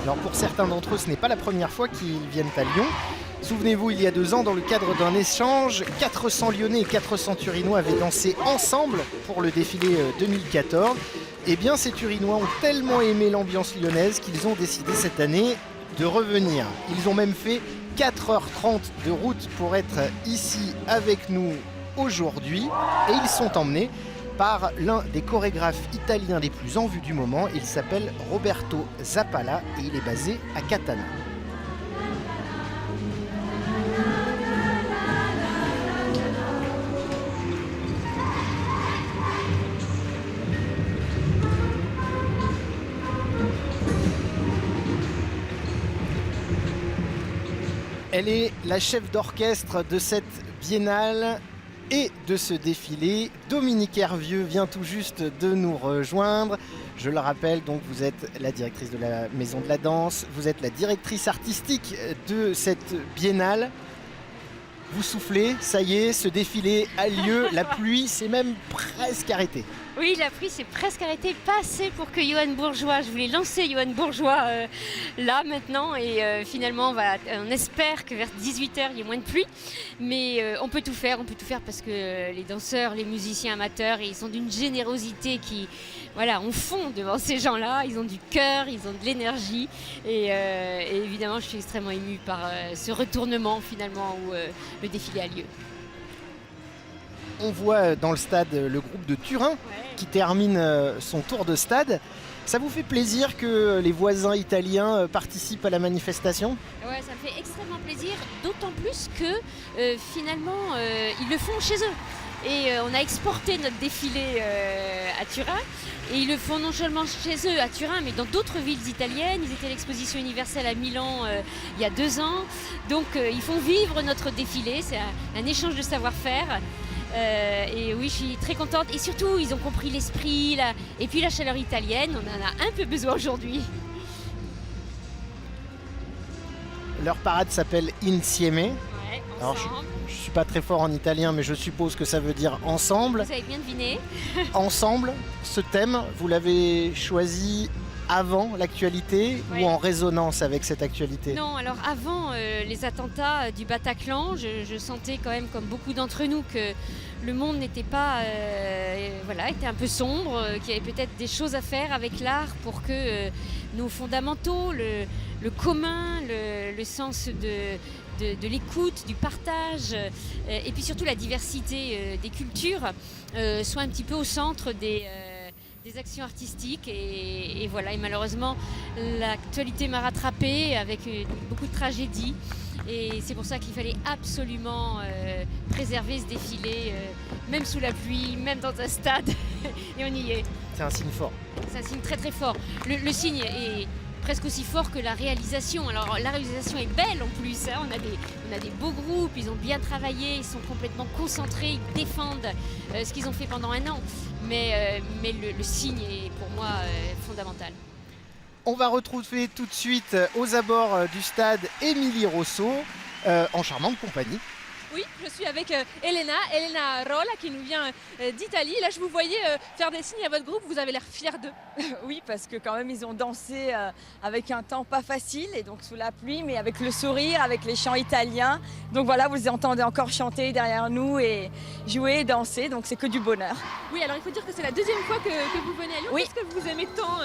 Speaker 1: Alors pour certains d'entre eux, ce n'est pas la première fois qu'ils viennent à Lyon. Souvenez-vous, il y a 2 ans, dans le cadre d'un échange, 400 Lyonnais et 400 Turinois avaient dansé ensemble pour le défilé 2014. Eh bien, ces Turinois ont tellement aimé l'ambiance lyonnaise qu'ils ont décidé cette année de revenir. Ils ont même fait 4h30 de route pour être ici avec nous aujourd'hui. Et ils sont emmenés par l'un des chorégraphes italiens les plus en vue du moment. Il s'appelle Roberto Zappala et il est basé à Catane. Elle est la chef d'orchestre de cette biennale et de ce défilé. Dominique Hervieux vient tout juste de nous rejoindre. Je le rappelle, donc vous êtes la directrice de la Maison de la Danse, vous êtes la directrice artistique de cette biennale. Vous soufflez, ça y est, ce défilé a lieu, la pluie s'est même presque arrêtée.
Speaker 3: Oui, la pluie s'est presque arrêtée, pas assez pour que Johan Bourgeois, je voulais lancer Johan Bourgeois là maintenant et finalement on espère que vers 18h il y ait moins de pluie, mais on peut tout faire parce que les danseurs, les musiciens amateurs, ils sont d'une générosité qui, voilà, on fond devant ces gens-là, ils ont du cœur, ils ont de l'énergie et évidemment je suis extrêmement émue par ce retournement finalement où le défilé a lieu.
Speaker 1: On voit dans le stade le groupe de Turin qui termine son tour de stade. Ça vous fait plaisir que les voisins italiens participent à la manifestation ?
Speaker 3: Ouais, ça me fait extrêmement plaisir, d'autant plus que finalement ils le font chez eux. Et on a exporté notre défilé à Turin. Et ils le font non seulement chez eux à Turin, mais dans d'autres villes italiennes. Ils étaient à l'exposition universelle à Milan il y a 2 ans. Donc ils font vivre notre défilé. C'est un échange de savoir-faire. Et oui, je suis très contente. Et surtout, ils ont compris l'esprit et puis la chaleur italienne. On en a un peu besoin aujourd'hui.
Speaker 1: Leur parade s'appelle Insieme.
Speaker 3: Ouais,
Speaker 1: alors, je ne suis pas très fort en italien, mais je suppose que ça veut dire ensemble.
Speaker 3: Vous avez bien deviné.
Speaker 1: Ensemble, ce thème, vous l'avez choisi avant l'actualité ou en résonance avec cette actualité ?
Speaker 3: Non, alors avant les attentats du Bataclan, je sentais quand même, comme beaucoup d'entre nous, que le monde n'était pas, était un peu sombre, qu'il y avait peut-être des choses à faire avec l'art pour que nos fondamentaux, le commun, le sens de l'écoute, du partage, et puis surtout la diversité des cultures soient un petit peu au centre des actions artistiques et voilà, et malheureusement l'actualité m'a rattrapée avec beaucoup de tragédies et c'est pour ça qu'il fallait absolument préserver ce défilé, même sous la pluie, même dans un stade et on y est.
Speaker 1: C'est un signe fort.
Speaker 3: C'est un signe très très fort. Le signe est presque aussi fort que la réalisation. Alors la réalisation est belle en plus, hein. On a des beaux groupes, ils ont bien travaillé, ils sont complètement concentrés, ils défendent ce qu'ils ont fait pendant 1 an. Mais le signe est pour moi fondamental.
Speaker 1: On va retrouver tout de suite aux abords du stade Émilie Rosso en charmante compagnie.
Speaker 2: Oui, je suis avec Elena Rolla qui nous vient d'Italie. Là, je vous voyais faire des signes à votre groupe, vous avez l'air fiers d'eux.
Speaker 11: Oui, parce que quand même ils ont dansé avec un temps pas facile et donc sous la pluie, mais avec le sourire, avec les chants italiens. Donc voilà, vous les entendez encore chanter derrière nous et jouer et danser, donc c'est que du bonheur.
Speaker 2: Oui, alors il faut dire que c'est la deuxième fois que vous venez à Lyon.
Speaker 11: Oui.
Speaker 2: Qu'est-ce que vous aimez tant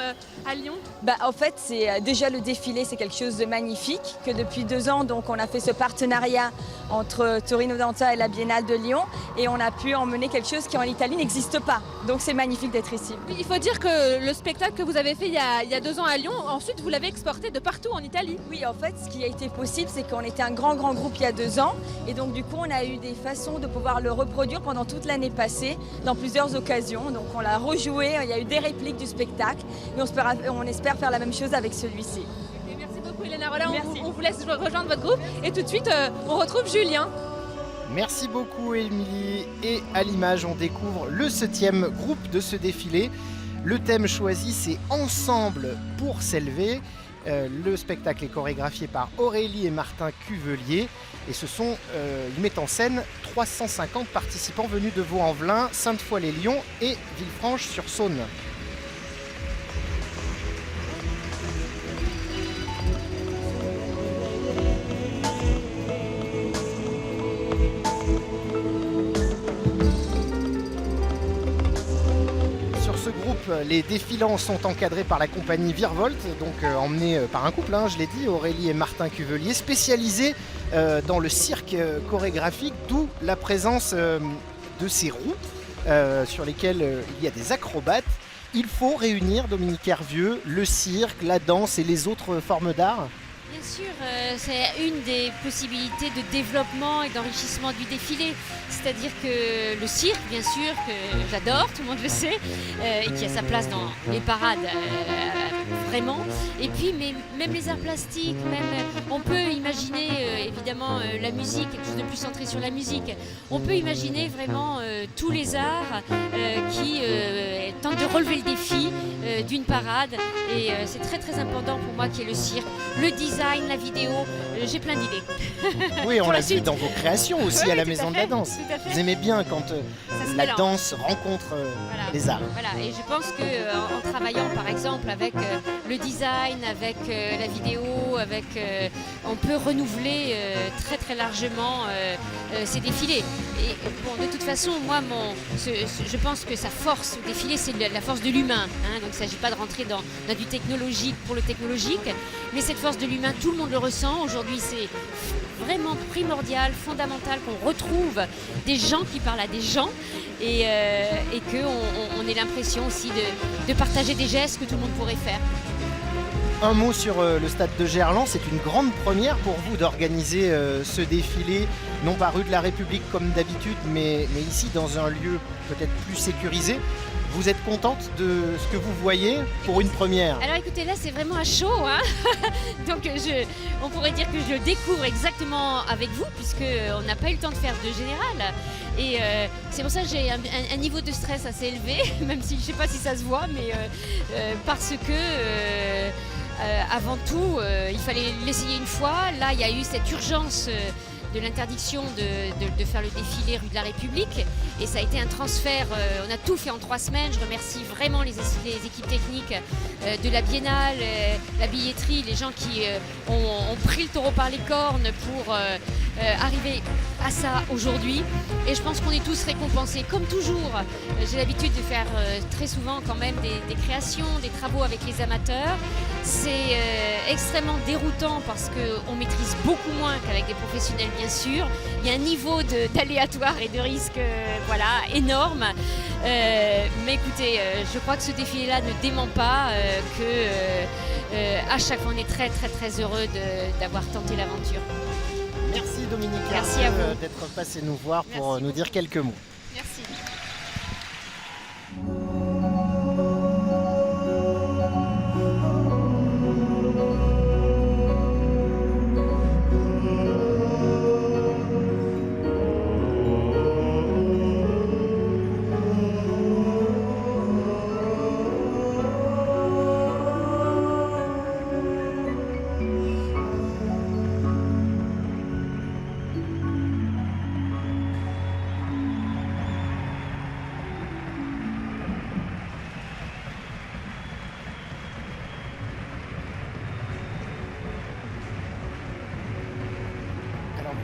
Speaker 2: à Lyon?
Speaker 11: En fait, c'est déjà le défilé, c'est quelque chose de magnifique, que depuis 2 ans, donc on a fait ce partenariat entre Torino Danza et la Biennale de Lyon et on a pu emmener quelque chose qui en Italie n'existe pas. Donc c'est magnifique d'être ici.
Speaker 2: Oui, il faut dire que le spectacle que vous avez fait il y a 2 ans à Lyon, ensuite vous l'avez exporté de partout en Italie.
Speaker 11: Oui, en fait, ce qui a été possible, c'est qu'on était un grand groupe il y a 2 ans et donc du coup, on a eu des façons de pouvoir le reproduire pendant toute l'année passée dans plusieurs occasions. Donc on l'a rejoué, il y a eu des répliques du spectacle et on espère faire la même chose avec celui-ci.
Speaker 2: Merci beaucoup Elena Rolla,
Speaker 11: Merci.
Speaker 2: on vous laisse rejoindre votre groupe et tout de suite on retrouve Julien.
Speaker 1: Merci beaucoup Émilie. Et à l'image, on découvre le 7e groupe de ce défilé. Le thème choisi, c'est Ensemble pour s'élever. Le spectacle est chorégraphié par Aurélie et Martin Cuvelier. Et ils mettent en scène 350 participants venus de Vaux-en-Velin, Sainte-Foy-les-Lyons et Villefranche-sur-Saône. Les défilants sont encadrés par la compagnie Virvolt, donc emmenés par un couple, je l'ai dit, Aurélie et Martin Cuvelier, spécialisés dans le cirque chorégraphique, d'où la présence de ces roues sur lesquelles il y a des acrobates. Il faut réunir, Dominique Hervieux, le cirque, la danse et les autres formes d'art.
Speaker 3: Bien sûr, c'est une des possibilités de développement et d'enrichissement du défilé. C'est-à-dire que le cirque, bien sûr, que j'adore, tout le monde le sait, et qui a sa place dans les parades, vraiment. Et puis, mais même les arts plastiques, on peut imaginer évidemment la musique, quelque chose de plus centré sur la musique. On peut imaginer vraiment tous les arts qui tentent de relever le défi d'une parade. Et c'est très très important pour moi qu'il y ait le cirque, le design, la vidéo, j'ai plein d'idées.
Speaker 1: Oui, on l'a vu dans vos créations aussi
Speaker 3: Oui,
Speaker 1: à la
Speaker 3: tout
Speaker 1: Maison
Speaker 3: à
Speaker 1: de la
Speaker 3: fait,
Speaker 1: Danse.
Speaker 3: tout à fait.
Speaker 1: Vous aimez bien quand
Speaker 3: se
Speaker 1: la
Speaker 3: mélange.
Speaker 1: danse rencontre les arts.
Speaker 3: Voilà, et je pense qu'en travaillant par exemple avec le design, avec la vidéo, on peut renouveler très très largement ces défilés. Et bon, de toute façon, moi, je pense que sa force au défilé, c'est la force de l'humain. Donc il ne s'agit pas de rentrer dans du technologique pour le technologique, mais cette force de l'humain, tout le monde le ressent. Aujourd'hui, c'est vraiment primordial, fondamental qu'on retrouve des gens qui parlent à des gens et qu'on ait l'impression aussi de partager des gestes que tout le monde pourrait faire.
Speaker 1: Un mot sur le stade de Gerland, c'est une grande première pour vous d'organiser ce défilé, non pas rue de la République comme d'habitude, mais ici dans un lieu peut-être plus sécurisé. Vous êtes contente de ce que vous voyez pour une première?
Speaker 3: Alors écoutez, là c'est vraiment à chaud, donc on pourrait dire que je le découvre exactement avec vous, puisqu'on n'a pas eu le temps de faire de général. Et c'est pour ça que j'ai un niveau de stress assez élevé, même si je ne sais pas si ça se voit, mais parce que avant tout, il fallait l'essayer une fois. Là, il y a eu cette urgence de l'interdiction de faire le défilé rue de la République, et ça a été un transfert, on a tout fait en 3 semaines. Je remercie vraiment les équipes techniques de la Biennale, la billetterie, les gens qui ont pris le taureau par les cornes pour arriver à ça aujourd'hui, et je pense qu'on est tous récompensés comme toujours. J'ai l'habitude de faire très souvent quand même des créations, des travaux avec les amateurs. C'est extrêmement déroutant parce qu'on maîtrise beaucoup moins qu'avec des professionnels, bien sûr. Il y a un niveau d'aléatoire et de risque énorme. Mais écoutez, je crois que ce défilé-là ne dément pas, à chaque fois on est très très très heureux d'avoir tenté l'aventure.
Speaker 1: Merci Dominique
Speaker 3: Merci à vous
Speaker 1: d'être passé nous voir pour nous dire quelques mots.
Speaker 3: Merci.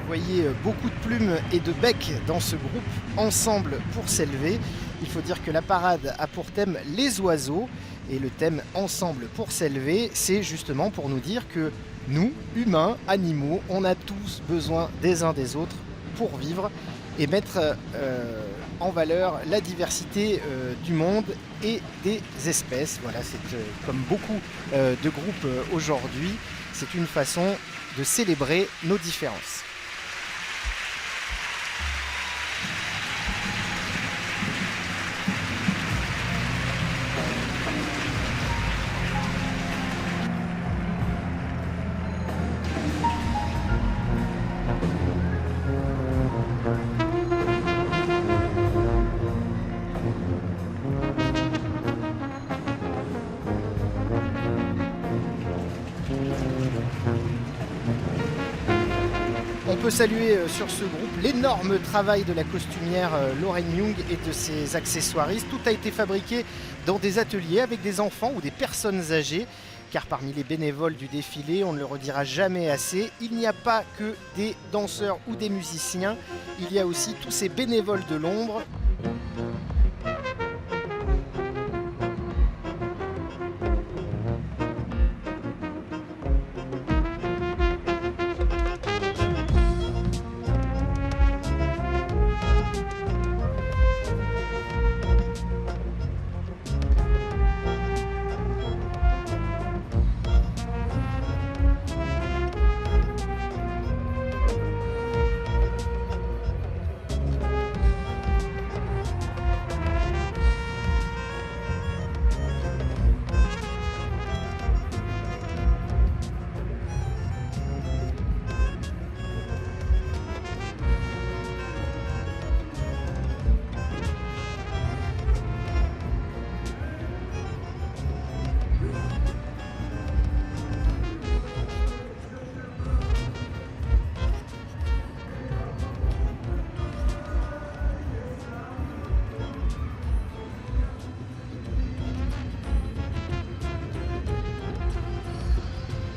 Speaker 1: Vous voyez beaucoup de plumes et de becs dans ce groupe Ensemble pour s'élever. Il faut dire que la parade a pour thème les oiseaux. Et le thème Ensemble pour s'élever, c'est justement pour nous dire que nous, humains, animaux, on a tous besoin des uns des autres pour vivre et mettre en valeur la diversité du monde et des espèces. Voilà, c'est comme beaucoup de groupes aujourd'hui, c'est une façon de célébrer nos différences. On peut saluer sur ce groupe l'énorme travail de la costumière Lorraine Young et de ses accessoiristes. Tout a été fabriqué dans des ateliers avec des enfants ou des personnes âgées. Car parmi les bénévoles du défilé, on ne le redira jamais assez, il n'y a pas que des danseurs ou des musiciens, il y a aussi tous ces bénévoles de l'ombre.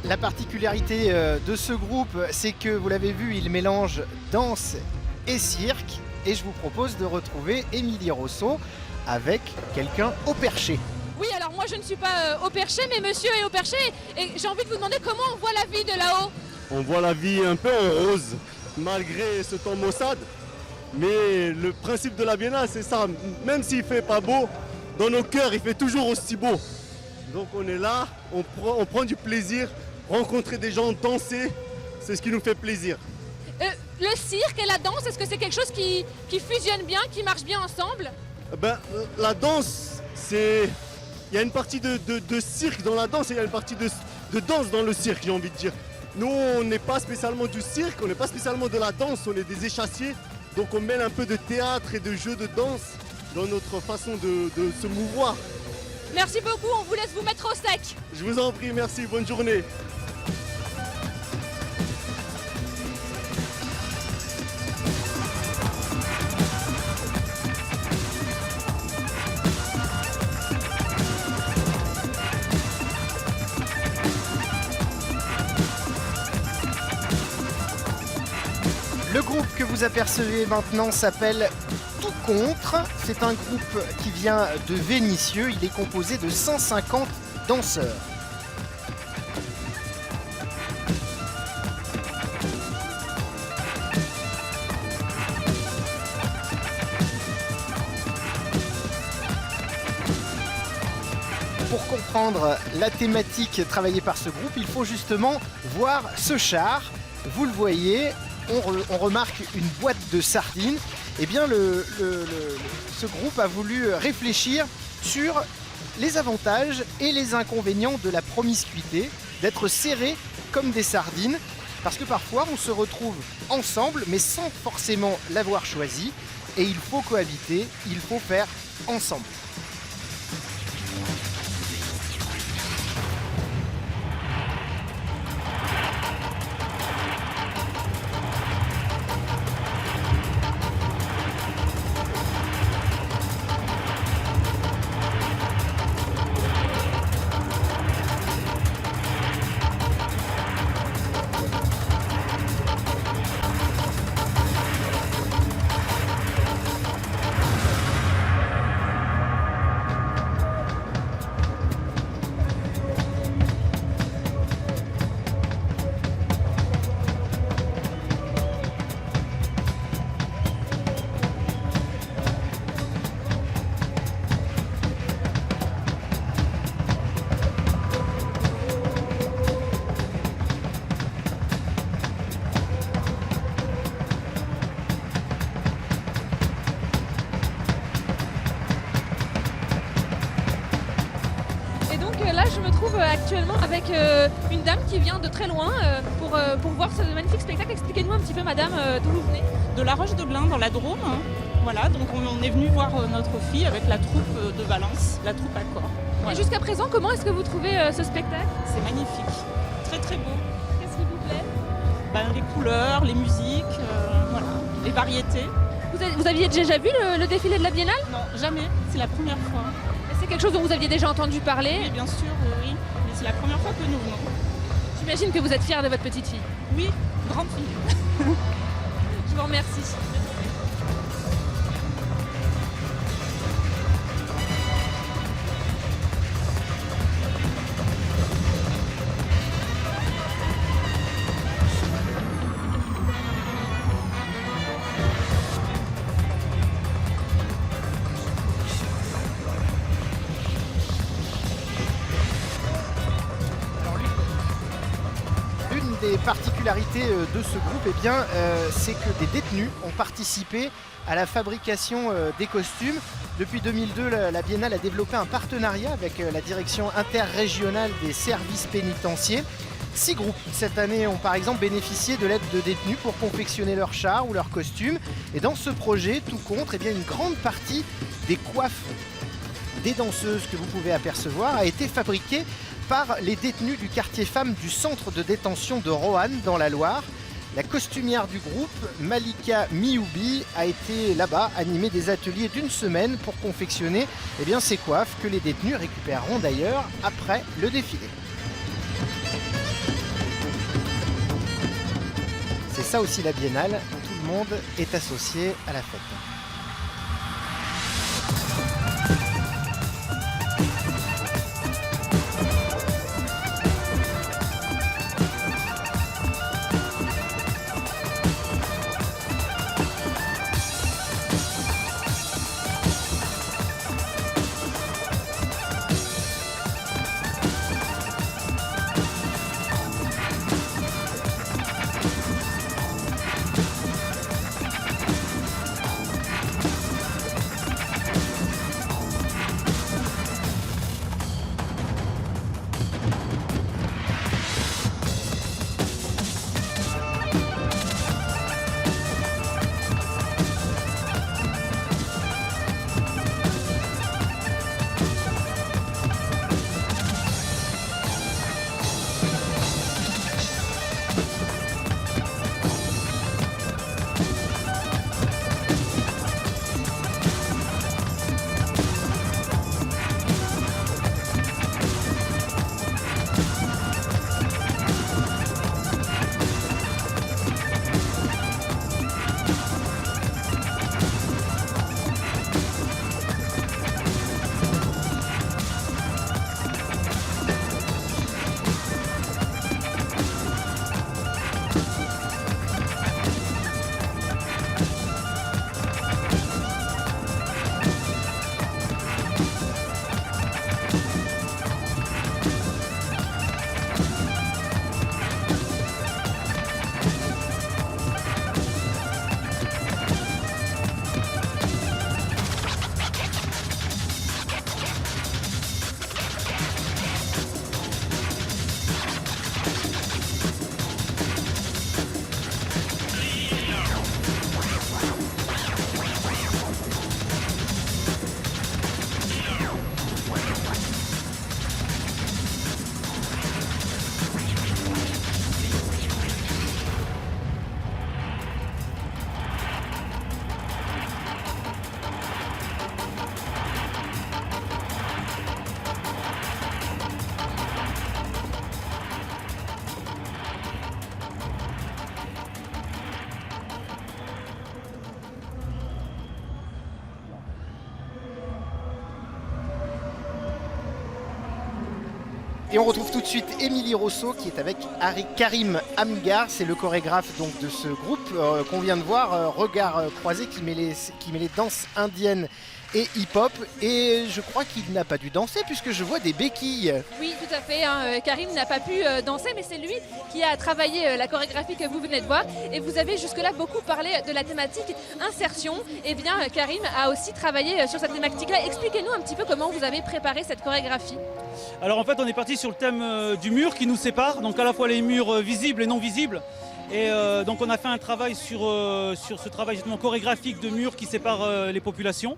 Speaker 1: La particularité de ce groupe, c'est que vous l'avez vu, il mélange danse et cirque. Et je vous propose de retrouver Émilie Rosso avec quelqu'un au perché.
Speaker 9: Oui, alors moi je ne suis pas au perché, mais monsieur est au perché. Et j'ai envie de vous demander comment on voit la vie de là-haut.
Speaker 10: On voit la vie un peu en rose, malgré ce temps maussade. Mais le principe de la biennale, c'est ça. Même s'il fait pas beau, dans nos cœurs, il fait toujours aussi beau. Donc on est là, on prend du plaisir, rencontrer des gens, danser, c'est ce qui nous fait plaisir.
Speaker 9: Le cirque et la danse, est-ce que c'est quelque chose qui fusionne bien, qui marche bien ensemble?
Speaker 10: La danse, c'est... Il y a une partie de cirque dans la danse et il y a une partie de danse dans le cirque, j'ai envie de dire. Nous, on n'est pas spécialement du cirque, on n'est pas spécialement de la danse, on est des échassiers. Donc on mêle un peu de théâtre et de jeux de danse dans notre façon de se mouvoir.
Speaker 9: Merci beaucoup, on vous laisse vous mettre au sec.
Speaker 10: Je vous en prie, merci, bonne journée.
Speaker 1: Le groupe que vous apercevez maintenant s'appelle Tout Contre. C'est un groupe qui vient de Vénissieux. Il est composé de 150 danseurs. Pour comprendre la thématique travaillée par ce groupe, il faut justement voir ce char. Vous le voyez, on remarque une boîte de sardines. Eh bien, ce groupe a voulu réfléchir sur les avantages et les inconvénients de la promiscuité, d'être serré comme des sardines, parce que parfois on se retrouve ensemble, mais sans forcément l'avoir choisi, et il faut cohabiter, il faut faire ensemble.
Speaker 2: actuellement avec une dame qui vient de très loin pour voir ce magnifique spectacle. Expliquez-nous un petit peu, madame, d'où vous venez.
Speaker 12: De La Roche de Blain, dans la Drôme. Voilà, donc on est venu voir notre fille avec la troupe de Valence, la troupe Accord.
Speaker 2: Et jusqu'à présent, comment est-ce que vous trouvez ce spectacle?
Speaker 12: C'est magnifique, très très beau.
Speaker 2: Qu'est-ce qui vous plaît?
Speaker 12: Les couleurs, les musiques, voilà, les variétés.
Speaker 2: Vous aviez déjà vu le défilé de la Biennale?
Speaker 12: Non, jamais, c'est la première fois.
Speaker 2: C'est quelque chose dont vous aviez déjà entendu parler?
Speaker 12: Oui, bien sûr, oui, mais c'est la première fois que nous venons.
Speaker 2: J'imagine que vous êtes fière de votre petite fille.
Speaker 12: Oui, grande fille.
Speaker 2: Je vous remercie.
Speaker 1: Des particularités de ce groupe, c'est que des détenus ont participé à la fabrication des costumes. Depuis 2002, la Biennale a développé un partenariat avec la direction interrégionale des services pénitentiaires. 6 groupes cette année ont par exemple bénéficié de l'aide de détenus pour confectionner leurs chars ou leurs costumes. Et dans ce projet, tout contre, une grande partie des coiffes des danseuses que vous pouvez apercevoir a été fabriquée par les détenus du quartier femmes du centre de détention de Roanne dans la Loire. La costumière du groupe, Malika Mioubi, a été là-bas animer des ateliers d'1 semaine pour confectionner ces coiffes que les détenus récupéreront d'ailleurs après le défilé. C'est ça aussi la Biennale, tout le monde est associé à la fête. Et on retrouve tout de suite Émilie Rousseau qui est avec Karim Amgar, c'est le chorégraphe donc de ce groupe qu'on vient de voir, Regard croisé, qui met les danses indiennes et hip-hop, et je crois qu'il n'a pas dû danser puisque je vois des béquilles.
Speaker 2: Oui, tout à fait, Karim n'a pas pu danser, mais c'est lui qui a travaillé la chorégraphie que vous venez de voir, et vous avez jusque-là beaucoup parlé de la thématique insertion. Et bien Karim a aussi travaillé sur cette thématique-là. Expliquez-nous un petit peu comment vous avez préparé cette chorégraphie.
Speaker 13: Alors en fait, on est parti sur le thème du mur qui nous sépare, donc à la fois les murs visibles et non visibles. Et donc on a fait un travail sur ce travail justement chorégraphique de murs qui sépare les populations.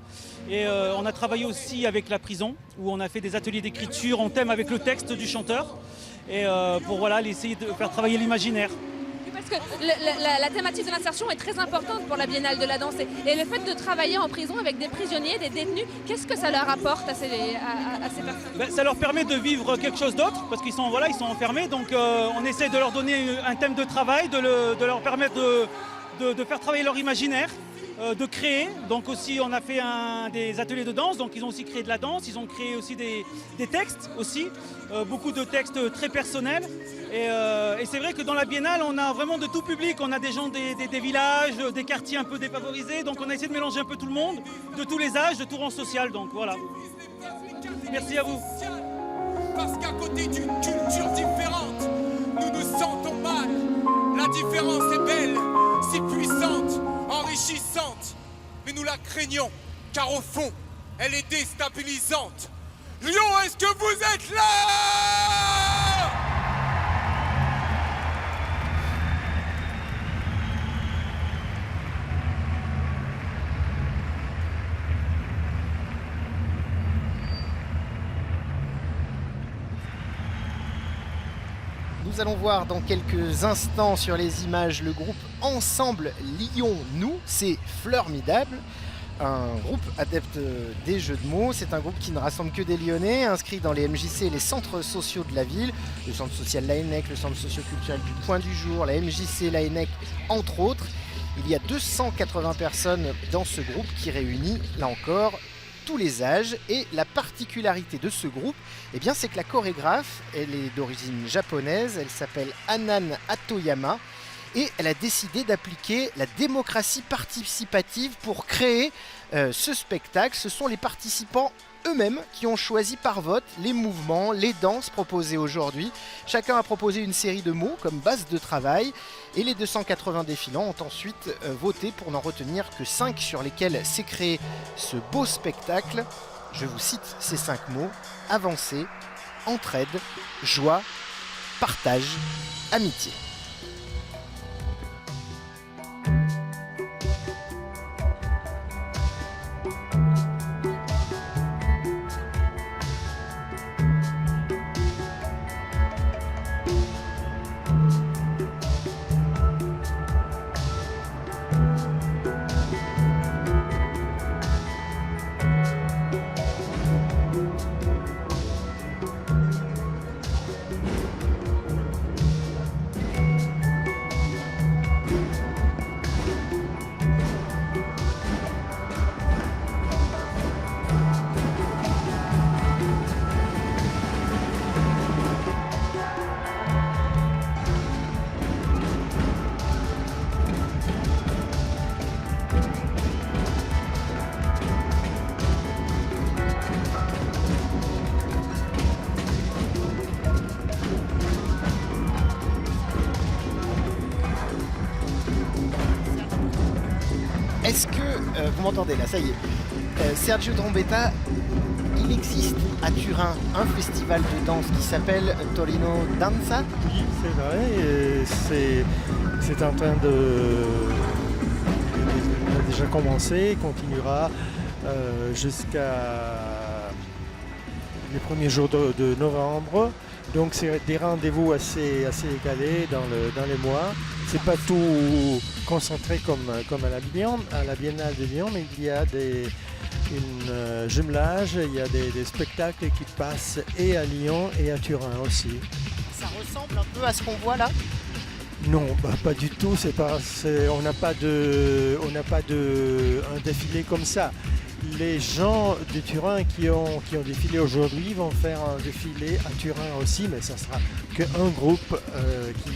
Speaker 13: Et on a travaillé aussi avec la prison, où on a fait des ateliers d'écriture en thème avec le texte du chanteur. Et pour voilà, essayer de faire travailler l'imaginaire.
Speaker 2: Parce que la thématique de l'insertion est très importante pour la Biennale de la danse. Et le fait de travailler en prison avec des prisonniers, des détenus, qu'est-ce que ça leur apporte à ces personnes?
Speaker 13: Ça leur permet de vivre quelque chose d'autre, parce qu'ils sont, ils sont enfermés. Donc on essaie de leur donner un thème de travail, de leur permettre de faire travailler leur imaginaire, de créer. Donc aussi on a fait des ateliers de danse, donc ils ont aussi créé de la danse, ils ont créé aussi des textes aussi, beaucoup de textes très personnels. Et c'est vrai que dans la Biennale, on a vraiment de tout public. On a des gens des villages, des quartiers un peu défavorisés. Donc on a essayé de mélanger un peu tout le monde, de tous les âges, de tout rang social. Donc voilà. Merci à vous.
Speaker 14: Parce qu'à côté d'une culture différente, nous nous sentons mal. La différence est belle, si puissante, enrichissante. Mais nous la craignons, car au fond, elle est déstabilisante. Lyon, est-ce que vous êtes là ?
Speaker 1: Nous allons voir dans quelques instants sur les images le groupe Ensemble Lyon Nous, c'est Fleurmidable, un groupe adepte des jeux de mots. C'est un groupe qui ne rassemble que des Lyonnais, inscrits dans les MJC et les centres sociaux de la ville, le centre social l'AENEC, le centre socio-culturel du Point du Jour, la MJC, l'AENEC, entre autres. Il y a 280 personnes dans ce groupe qui réunit, là encore, tous les âges. Et la particularité de ce groupe, eh bien, c'est que la chorégraphe, elle est d'origine japonaise, elle s'appelle Hanan Hatoyama et elle a décidé d'appliquer la démocratie participative pour créer ce spectacle. Ce sont les participants eux-mêmes qui ont choisi par vote les mouvements, les danses proposées aujourd'hui. Chacun a proposé une série de mots comme base de travail et les 280 défilants ont ensuite voté pour n'en retenir que 5 sur lesquels s'est créé ce beau spectacle. Je vous cite ces 5 mots: avancer, entraide, joie, partage, amitié. Est-ce que vous m'entendez là, ça y est, Sergio Trombetta, il existe à Turin un festival de danse qui s'appelle Torino Danza?
Speaker 15: Oui, c'est vrai, et c'est en train il a déjà commencé, continuera jusqu'à les premiers jours de novembre. Donc c'est des rendez-vous assez égalés dans les mois. C'est pas tout concentré comme à la Biennale de Lyon, mais il y a un jumelage, il y a des spectacles qui passent et à Lyon et à Turin aussi.
Speaker 1: Ça ressemble un peu à ce qu'on voit là?
Speaker 15: Non, pas du tout. On n'a pas un défilé comme ça. Les gens de Turin qui ont défilé aujourd'hui vont faire un défilé à Turin aussi, mais ça sera qu'un groupe qui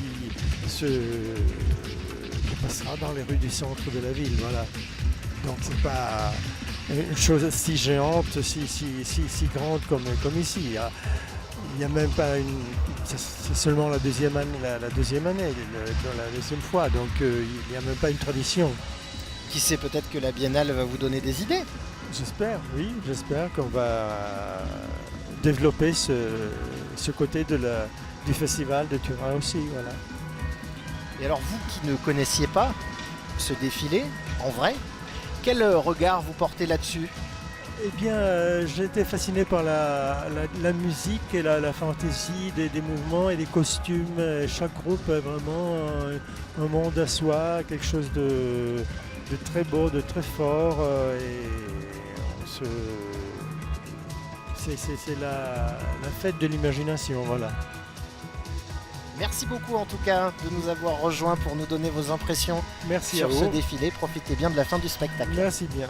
Speaker 15: passera dans les rues du centre de la ville. Voilà. Donc c'est pas une chose si géante, si grande comme ici. Il n'y a même pas c'est seulement la deuxième année, la deuxième fois, donc il n'y a même pas une tradition.
Speaker 1: Qui sait, peut-être que la Biennale va vous donner des idées?
Speaker 15: J'espère, oui, j'espère qu'on va développer ce côté du festival de Turin aussi. Voilà.
Speaker 1: Et alors vous qui ne connaissiez pas ce défilé, en vrai, quel regard vous portez là-dessus ?
Speaker 15: Eh bien, j'ai été fasciné par la musique et la fantaisie des mouvements et des costumes. Chaque groupe est vraiment un monde à soi, quelque chose de très beau, de très fort. C'est la fête de l'imagination, voilà.
Speaker 1: Merci beaucoup en tout cas de nous avoir rejoints pour nous donner vos impressions
Speaker 15: Merci à
Speaker 1: sur ce
Speaker 15: vous.
Speaker 1: défilé. Profitez bien de la fin du spectacle.
Speaker 15: Merci bien.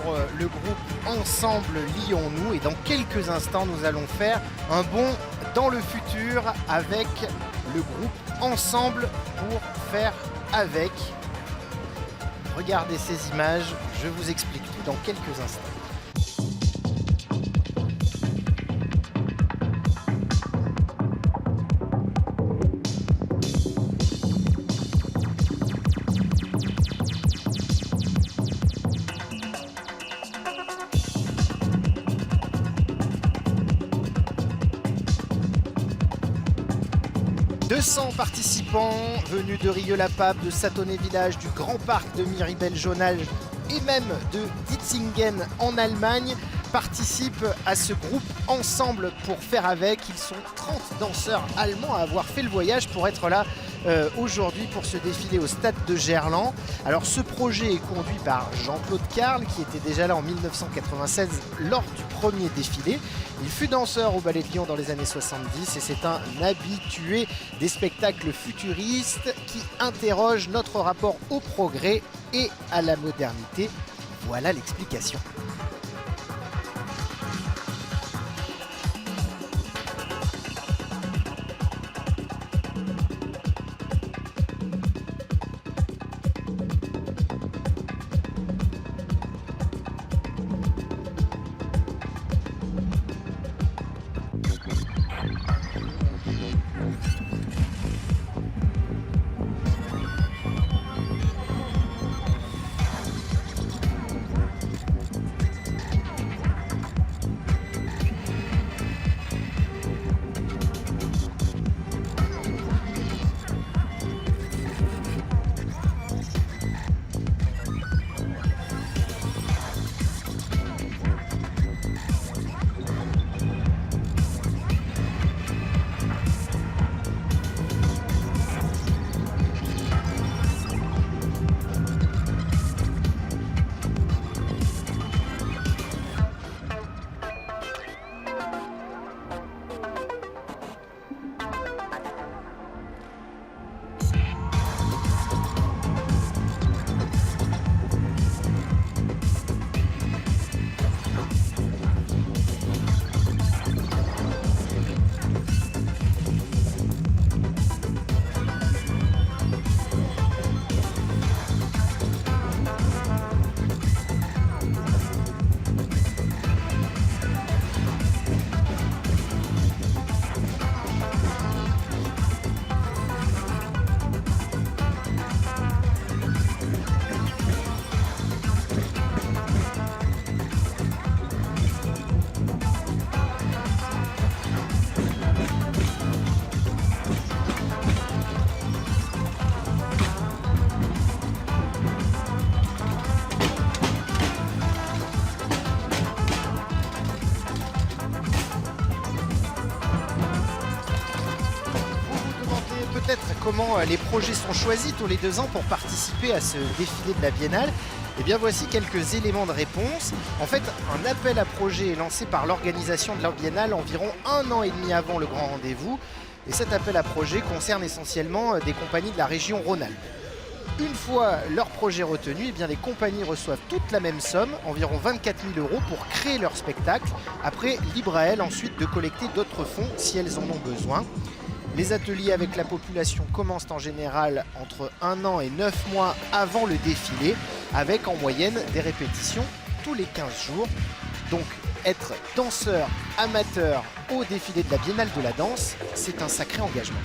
Speaker 1: Pour le groupe Ensemble Lions-nous, et dans quelques instants nous allons faire un bond dans le futur avec le groupe Ensemble pour faire avec. Regardez ces images, je vous explique tout dans quelques instants. « 200 participants venus de Rieux-la-Pape, de Satonnet-Village, du Grand Parc de Miribel-Jonage et même de Ditzingen en Allemagne participent à ce groupe Ensemble pour faire avec. Ils sont 30 danseurs allemands à avoir fait le voyage pour être là aujourd'hui pour ce défilé au stade de Gerland. Alors ce projet est conduit par Jean-Claude Carle qui était déjà là en 1996 lors du premier défilé. Il fut danseur au Ballet de Lyon dans les années 70 et c'est un habitué des spectacles futuristes qui interroge notre rapport au progrès et à la modernité. Voilà l'explication. comment les projets sont choisis tous les 2 ans pour participer à ce défilé de la Biennale. Eh bien voici quelques éléments de réponse. En fait, un appel à projet est lancé par l'organisation de la Biennale environ 1 an et demi avant le grand rendez-vous. Et cet appel à projet concerne essentiellement des compagnies de la région Rhône-Alpes. Une fois leur projet retenu, eh bien les compagnies reçoivent toute la même somme, environ 24 000 € pour créer leur spectacle. Après, libre à elles ensuite de collecter d'autres fonds si elles en ont besoin. Les ateliers avec la population commencent en général entre 1 an et 9 mois avant le défilé, avec en moyenne des répétitions tous les 15 jours. Donc être danseur amateur au défilé de la Biennale de la danse, c'est un sacré engagement.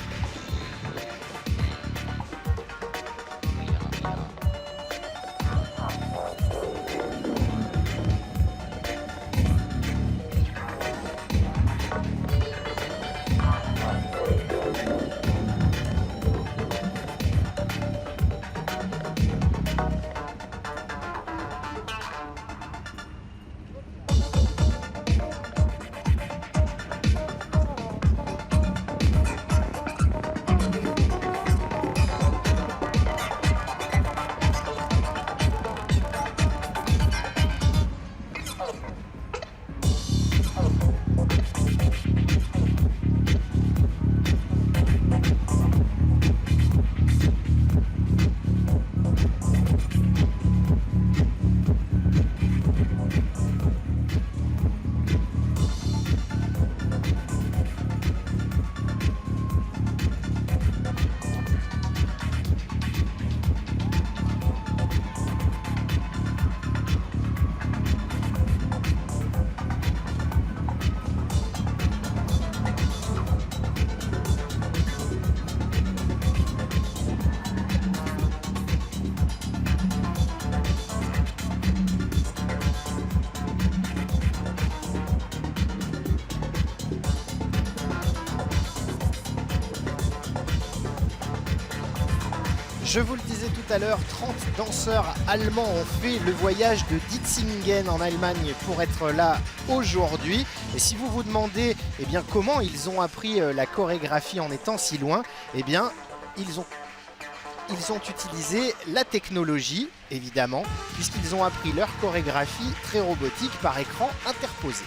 Speaker 1: Je vous le disais tout à l'heure, 30 danseurs allemands ont fait le voyage de Ditzingen en Allemagne pour être là aujourd'hui. Et si vous vous demandez eh bien, comment ils ont appris la chorégraphie en étant si loin, eh bien, ils ont utilisé la technologie, évidemment, puisqu'ils ont appris leur chorégraphie très robotique par écran interposé.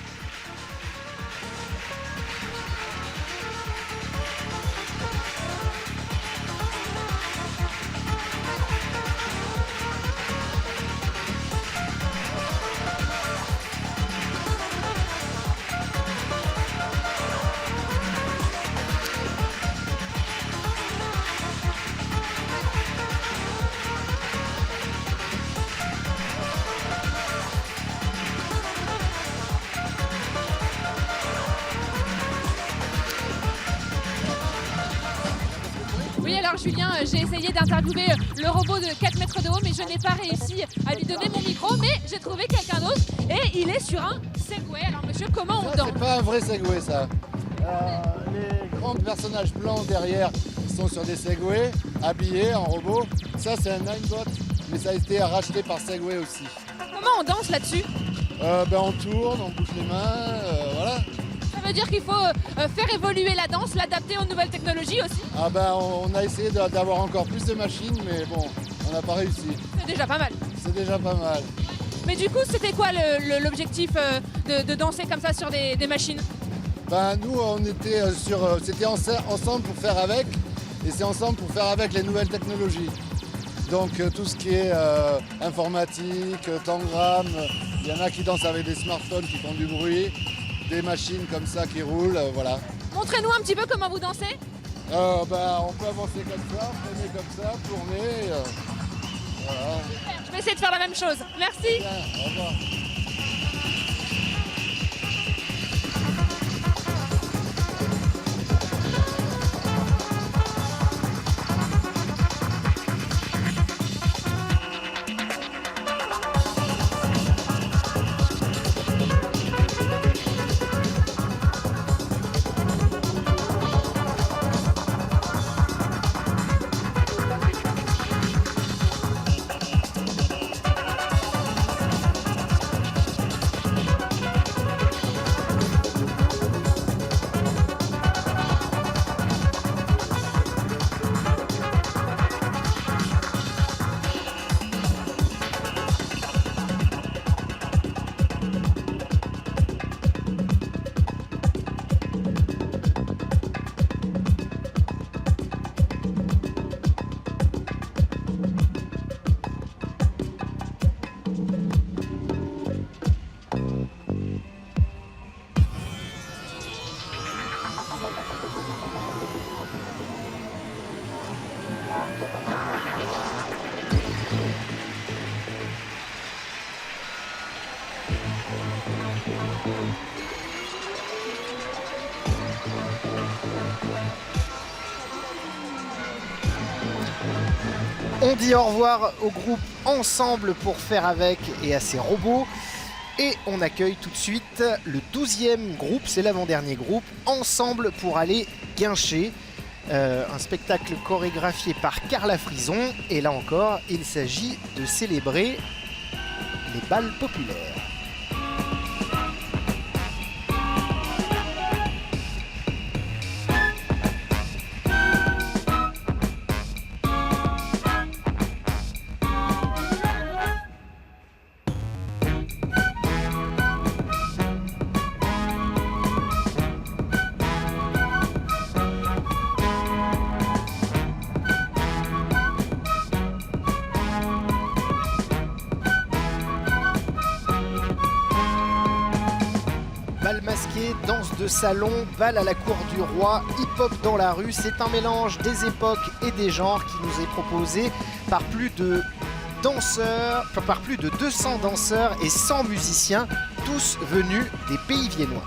Speaker 2: Oui, alors Julien, j'ai essayé d'interviewer le robot de 4 mètres de haut, mais je n'ai pas réussi à lui donner mon micro, mais j'ai trouvé quelqu'un d'autre et il est sur un Segway. Alors monsieur, comment on danse?
Speaker 16: C'est pas un vrai Segway ça. Les grands personnages blancs derrière sont sur des Segway, habillés en robot. Ça c'est un Ninebot, mais ça a été racheté par Segway aussi.
Speaker 2: Comment on danse là-dessus?
Speaker 16: On tourne, on bouge les mains, voilà.
Speaker 2: Ça veut dire qu'il faut faire évoluer la danse, l'adapter aux nouvelles technologies aussi?
Speaker 16: On a essayé d'avoir encore plus de machines, mais bon, on n'a pas réussi.
Speaker 2: C'est déjà pas mal.
Speaker 16: C'est déjà pas mal.
Speaker 2: Mais du coup, c'était quoi l'objectif de danser comme ça sur des machines?
Speaker 16: Nous, on était c'était ensemble pour faire avec, et c'est ensemble pour faire avec les nouvelles technologies. Donc tout ce qui est informatique, tangram, il y en a qui dansent avec des smartphones qui font du bruit, des machines comme ça qui roulent, voilà.
Speaker 2: Montrez-nous un petit peu comment vous dansez.
Speaker 16: On peut avancer comme ça, freiner comme ça, tourner, voilà.
Speaker 2: Super, je vais essayer de faire la même chose. Merci.
Speaker 16: Bien, au revoir.
Speaker 1: On dit au revoir au groupe Ensemble pour faire avec et à ses robots. Et on accueille tout de suite le 12e groupe, c'est l'avant-dernier groupe, Ensemble pour aller guincher. Un spectacle chorégraphié par Carla Frison. Et là encore, il s'agit de célébrer les bals populaires. Bal masqué, danse de salon, bal à la cour du roi, hip-hop dans la rue, c'est un mélange des époques et des genres qui nous est proposé par plus de 200 danseurs et 100 musiciens, tous venus des pays viennois.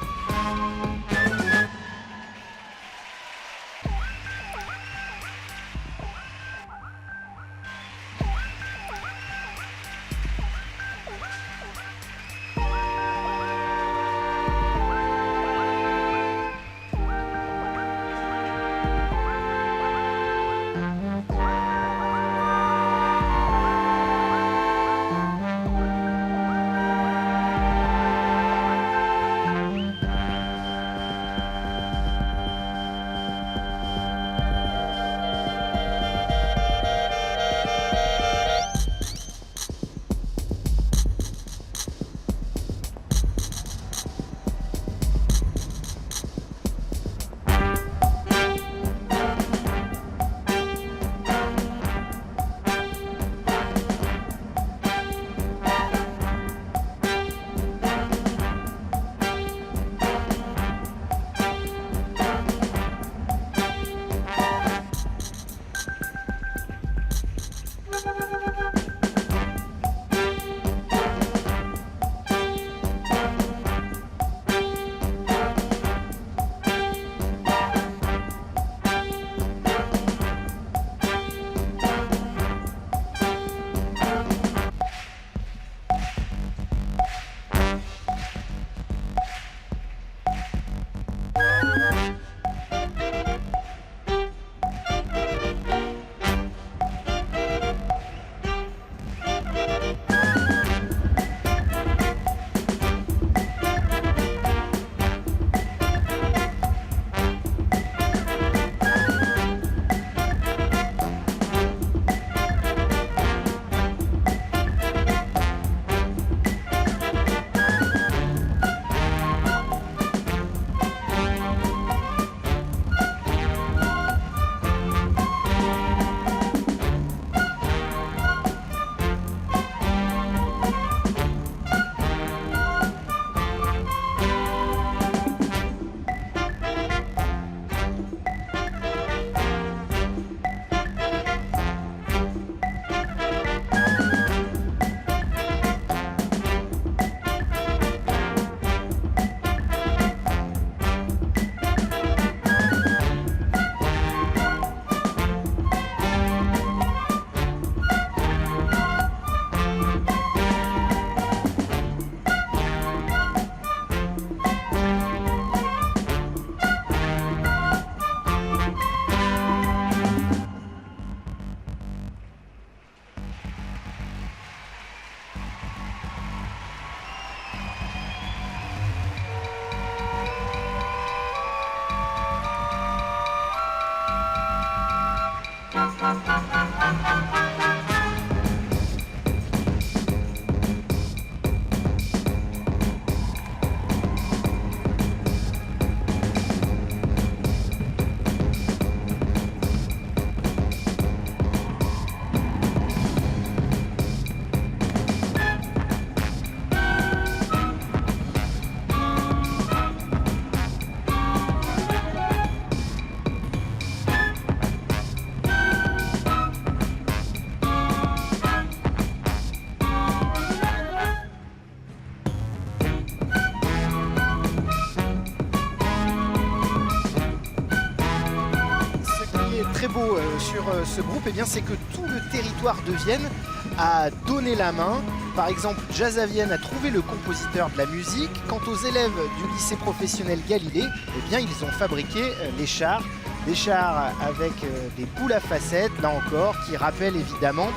Speaker 1: ce groupe, eh bien, c'est que tout le territoire de Vienne a donné la main. Par exemple, Jazz à Vienne a trouvé le compositeur de la musique. Quant aux élèves du lycée professionnel Galilée, eh bien, ils ont fabriqué les chars. Des chars avec des boules à facettes, là encore, qui rappellent évidemment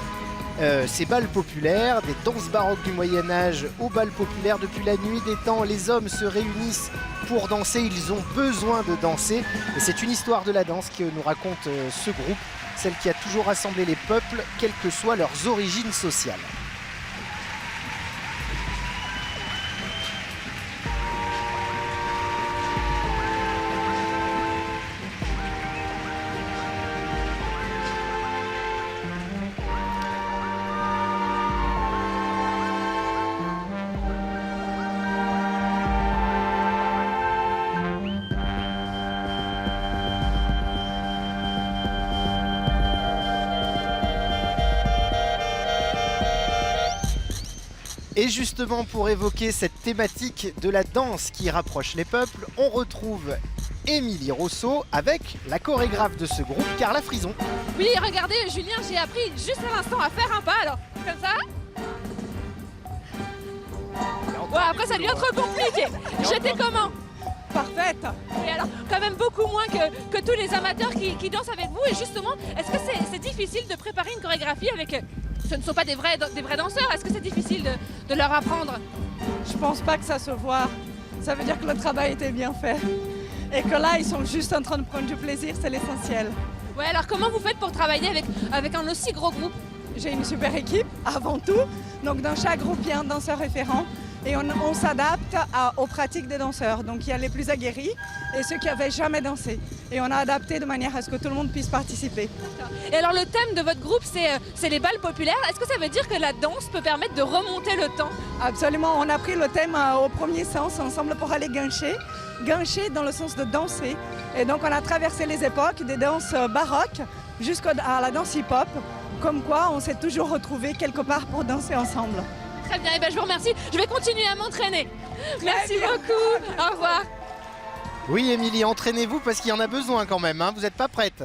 Speaker 1: ces bals populaires, des danses baroques du Moyen-Âge aux bals populaires. Depuis la nuit des temps, les hommes se réunissent pour danser, ils ont besoin de danser. Et c'est une histoire de la danse que nous raconte ce groupe, celle qui a toujours rassemblé les peuples, quelles que soient leurs origines sociales. Et justement, pour évoquer cette thématique de la danse qui rapproche les peuples, on retrouve Émilie Rosso avec la chorégraphe de ce groupe, Carla Frison.
Speaker 2: Oui, regardez, Julien, j'ai appris juste à l'instant à faire un pas, alors, comme ça. Ouais, après, ça devient trop compliqué. J'étais comment? Parfaite. Et alors, quand même beaucoup moins que tous les amateurs qui dansent avec vous. Et justement, est-ce que c'est difficile de préparer une chorégraphie avec... Ce ne sont pas des vrais danseurs. Est-ce que c'est difficile de leur apprendre?
Speaker 17: Je pense pas que ça se voit. Ça veut dire que le travail était bien fait. Et que là, ils sont juste en train de prendre du plaisir, c'est l'essentiel.
Speaker 2: Ouais, alors comment vous faites pour travailler avec un aussi gros groupe?
Speaker 17: J'ai une super équipe, avant tout. Donc dans chaque groupe, il y a un danseur référent. Et on s'adapte aux pratiques des danseurs. Donc il y a les plus aguerris et ceux qui n'avaient jamais dansé. Et on a adapté de manière à ce que tout le monde puisse participer.
Speaker 2: Et alors le thème de votre groupe, c'est les bals populaires. Est-ce que ça veut dire que la danse peut permettre de remonter le temps?
Speaker 17: Absolument, on a pris le thème au premier sens, ensemble pour aller guincher. Guincher dans le sens de danser. Et donc on a traversé les époques, des danses baroques jusqu'à la danse hip-hop. Comme quoi on s'est toujours retrouvés quelque part pour danser ensemble.
Speaker 2: Très bien, et ben je vous remercie. Je vais continuer à m'entraîner. Merci beaucoup. Au revoir.
Speaker 1: Oui, Émilie, entraînez-vous parce qu'il y en a besoin quand même, hein. Vous n'êtes pas prête?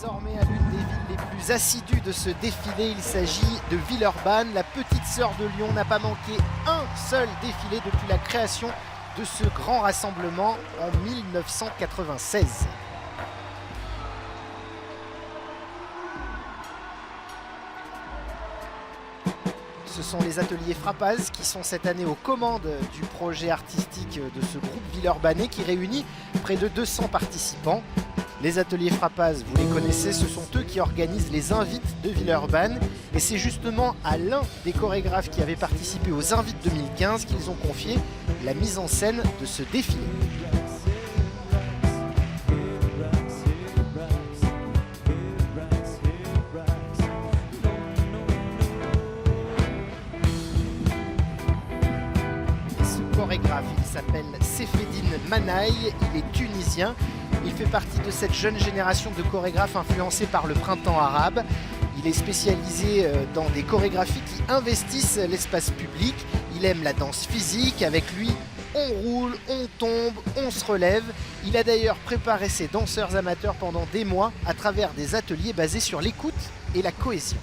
Speaker 1: désormais à l'une des villes les plus assidues de ce défilé. Il s'agit de Villeurbanne. La petite sœur de Lyon n'a pas manqué un seul défilé depuis la création de ce grand rassemblement en 1996. Ce sont les ateliers Frappaz qui sont cette année aux commandes du projet artistique de ce groupe villeurbanais qui réunit près de 200 participants. Les ateliers Frappaz, vous les connaissez, ce sont eux qui organisent les invites de Villeurbanne. Et c'est justement à l'un des chorégraphes qui avait participé aux invites 2015 qu'ils ont confié la mise en scène de ce défilé. Il s'appelle Sefedine Manaï, il est tunisien. Il fait partie de cette jeune génération de chorégraphes influencés par le printemps arabe. Il est spécialisé dans des chorégraphies qui investissent l'espace public. Il aime la danse physique. Avec lui, on roule, on tombe, on se relève. Il a d'ailleurs préparé ses danseurs amateurs pendant des mois à travers des ateliers basés sur l'écoute et la cohésion.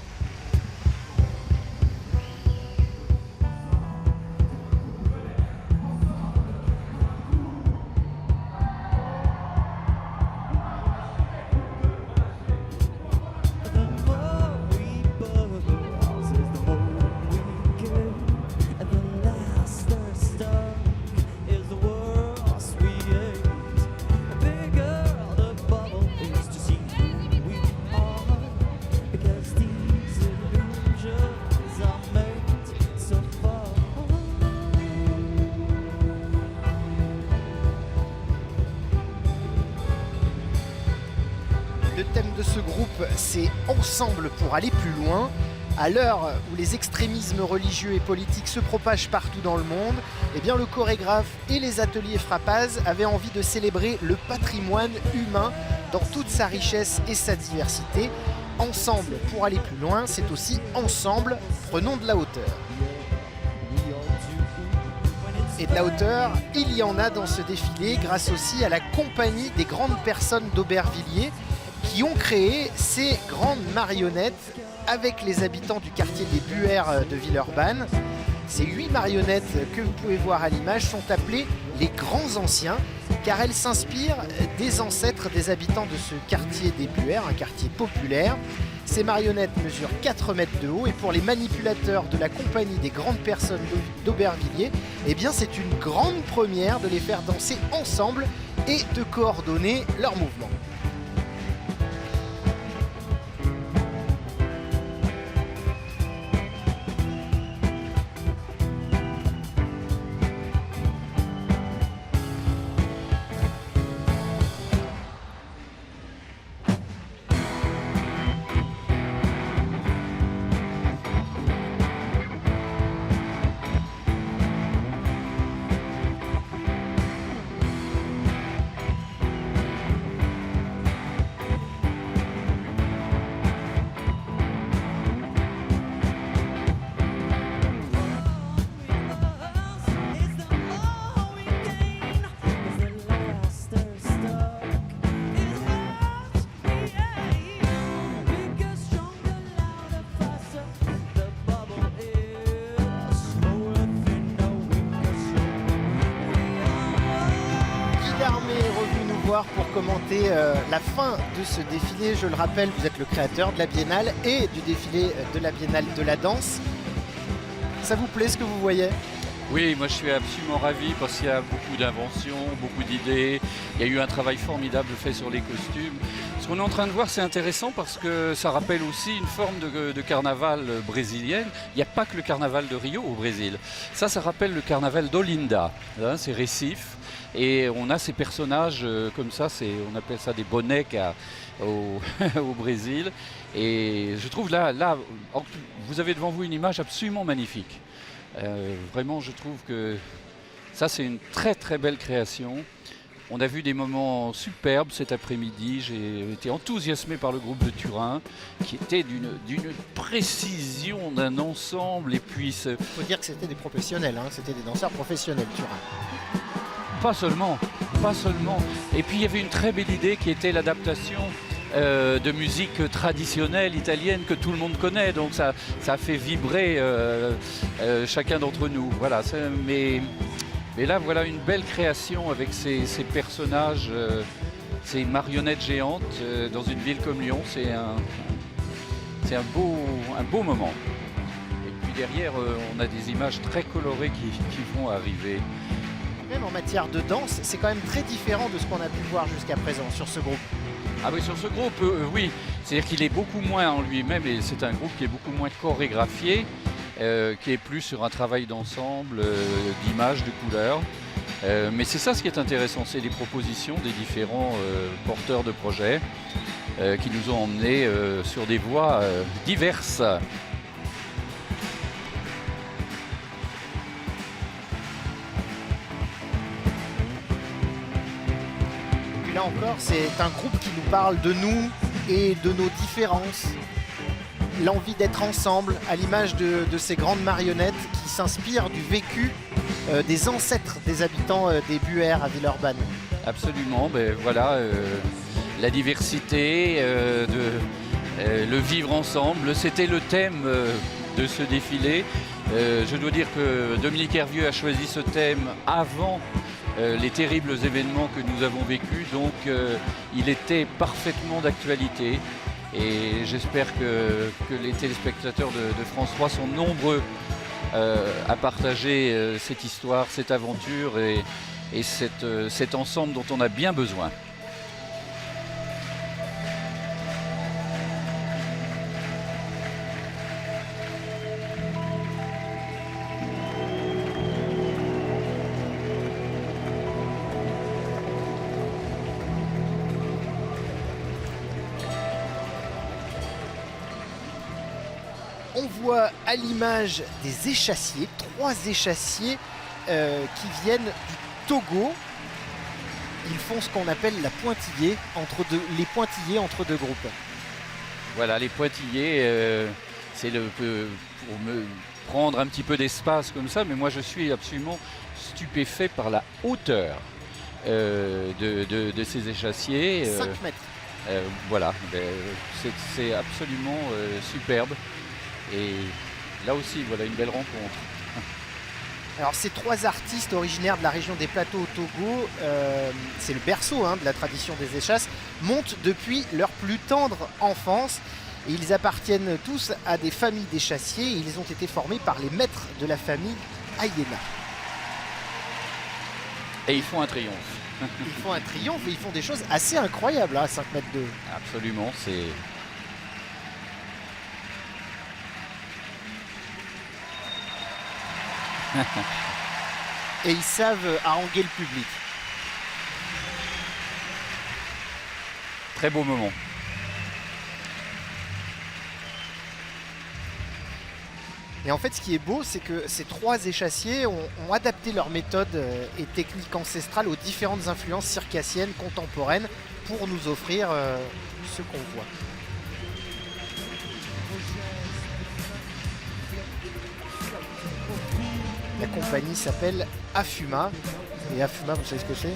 Speaker 1: Le thème de ce groupe, c'est « Ensemble pour aller plus loin ». À l'heure où les extrémismes religieux et politiques se propagent partout dans le monde, eh bien le chorégraphe et les ateliers Frappaz avaient envie de célébrer le patrimoine humain dans toute sa richesse et sa diversité. Ensemble pour aller plus loin, c'est aussi ensemble, prenons de la hauteur. Et de la hauteur, il y en a dans ce défilé grâce aussi à la compagnie des grandes personnes d'Aubervilliers qui ont créé ces grandes marionnettes avec les habitants du quartier des Buères de Villeurbanne. Ces 8 marionnettes que vous pouvez voir à l'image sont appelées les grands anciens car elles s'inspirent des ancêtres des habitants de ce quartier des Buères, un quartier populaire. Ces marionnettes mesurent 4 mètres de haut et pour les manipulateurs de la compagnie des grandes personnes d'Aubervilliers, eh bien c'est une grande première de les faire danser ensemble et de coordonner leurs mouvements. Pour commenter la fin de ce défilé. Je le rappelle, vous êtes le créateur de la Biennale et du défilé de la Biennale de la danse. Ça vous plaît ce que vous voyez ?
Speaker 4: Oui, moi je suis absolument ravi parce qu'il y a beaucoup d'inventions, beaucoup d'idées. Il y a eu un travail formidable fait sur les costumes. Ce qu'on est en train de voir, c'est intéressant parce que ça rappelle aussi une forme de carnaval brésilienne. Il n'y a pas que le carnaval de Rio au Brésil. Ça rappelle le carnaval d'Olinda. Hein, c'est Recife. Et on a ces personnages comme ça, on appelle ça des bonecs au Brésil. Et je trouve là, vous avez devant vous une image absolument magnifique. Vraiment, je trouve que ça, c'est une très très belle création. On a vu des moments superbes cet après-midi. J'ai été enthousiasmé par le groupe de Turin, qui était d'une précision, d'un ensemble. Et puis,
Speaker 1: il faut dire que c'était des professionnels, hein, c'était des danseurs professionnels, Turin.
Speaker 4: Pas seulement. Et puis il y avait une très belle idée qui était l'adaptation de musique traditionnelle italienne que tout le monde connaît. Donc ça fait vibrer chacun d'entre nous. Voilà, mais là, voilà une belle création avec ces personnages, ces marionnettes géantes dans une ville comme Lyon. C'est un beau moment. Et puis derrière, on a des images très colorées qui vont arriver.
Speaker 1: Même en matière de danse, c'est quand même très différent de ce qu'on a pu voir jusqu'à présent sur ce groupe.
Speaker 4: Ah oui, sur ce groupe, oui. C'est-à-dire qu'il est beaucoup moins en lui-même, et c'est un groupe qui est beaucoup moins chorégraphié, qui est plus sur un travail d'ensemble, d'images, de couleurs. Mais c'est ça ce qui est intéressant, c'est les propositions des différents porteurs de projets qui nous ont emmenés sur des voies diverses.
Speaker 1: Là encore, c'est un groupe qui nous parle de nous et de nos différences. L'envie d'être ensemble, à l'image de ces grandes marionnettes qui s'inspirent du vécu des ancêtres des habitants des Buères à Villeurbanne.
Speaker 4: Absolument, ben voilà, la diversité, le vivre ensemble, c'était le thème de ce défilé. Je dois dire que Dominique Hervieux a choisi ce thème avant les terribles événements que nous avons vécus, donc il était parfaitement d'actualité et j'espère que les téléspectateurs de France 3 sont nombreux à partager cette histoire, cette aventure et cet ensemble dont on a bien besoin.
Speaker 1: On voit à l'image des échassiers, 3 échassiers qui viennent du Togo. Ils font ce qu'on appelle la pointillée, les pointillés entre deux groupes.
Speaker 4: Voilà, les pointillés, c'est pour me prendre un petit peu d'espace comme ça, mais moi je suis absolument stupéfait par la hauteur de ces échassiers.
Speaker 1: 5 mètres.
Speaker 4: Voilà, c'est absolument superbe. Et là aussi, voilà une belle rencontre.
Speaker 1: Alors ces 3 artistes originaires de la région des Plateaux au Togo, c'est le berceau de la tradition des échasses, montent depuis leur plus tendre enfance. Et ils appartiennent tous à des familles d'échassiers et ils ont été formés par les maîtres de la famille Ayena.
Speaker 4: Et ils font un triomphe.
Speaker 1: Ils font un triomphe et ils font des choses assez incroyables à 5 mètres de...
Speaker 4: Absolument, c'est...
Speaker 1: Et ils savent haranguer le public.
Speaker 4: Très beau moment.
Speaker 1: Et en fait, ce qui est beau, c'est que ces 3 échassiers ont adapté leurs méthodes et techniques ancestrales aux différentes influences circassiennes contemporaines pour nous offrir ce qu'on voit. La compagnie s'appelle Afuma. Et Afuma, vous savez ce que c'est?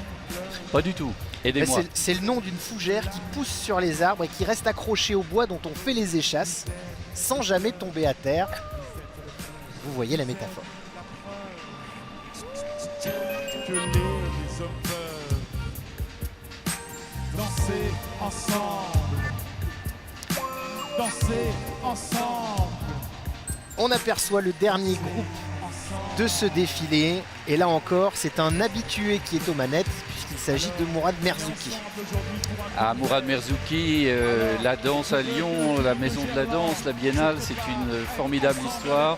Speaker 4: Pas du tout. Aidez-moi.
Speaker 1: C'est le nom d'une fougère qui pousse sur les arbres et qui reste accrochée au bois dont on fait les échasses sans jamais tomber à terre. Vous voyez la métaphore.
Speaker 18: Que les hommes peuvent danser ensemble. Danser ensemble.
Speaker 1: On aperçoit le dernier groupe de ce défilé et là encore c'est un habitué qui est aux manettes puisqu'il s'agit de Mourad Merzouki.
Speaker 4: Ah, Mourad Merzouki, la danse à Lyon, la maison de la danse, la Biennale, c'est une formidable histoire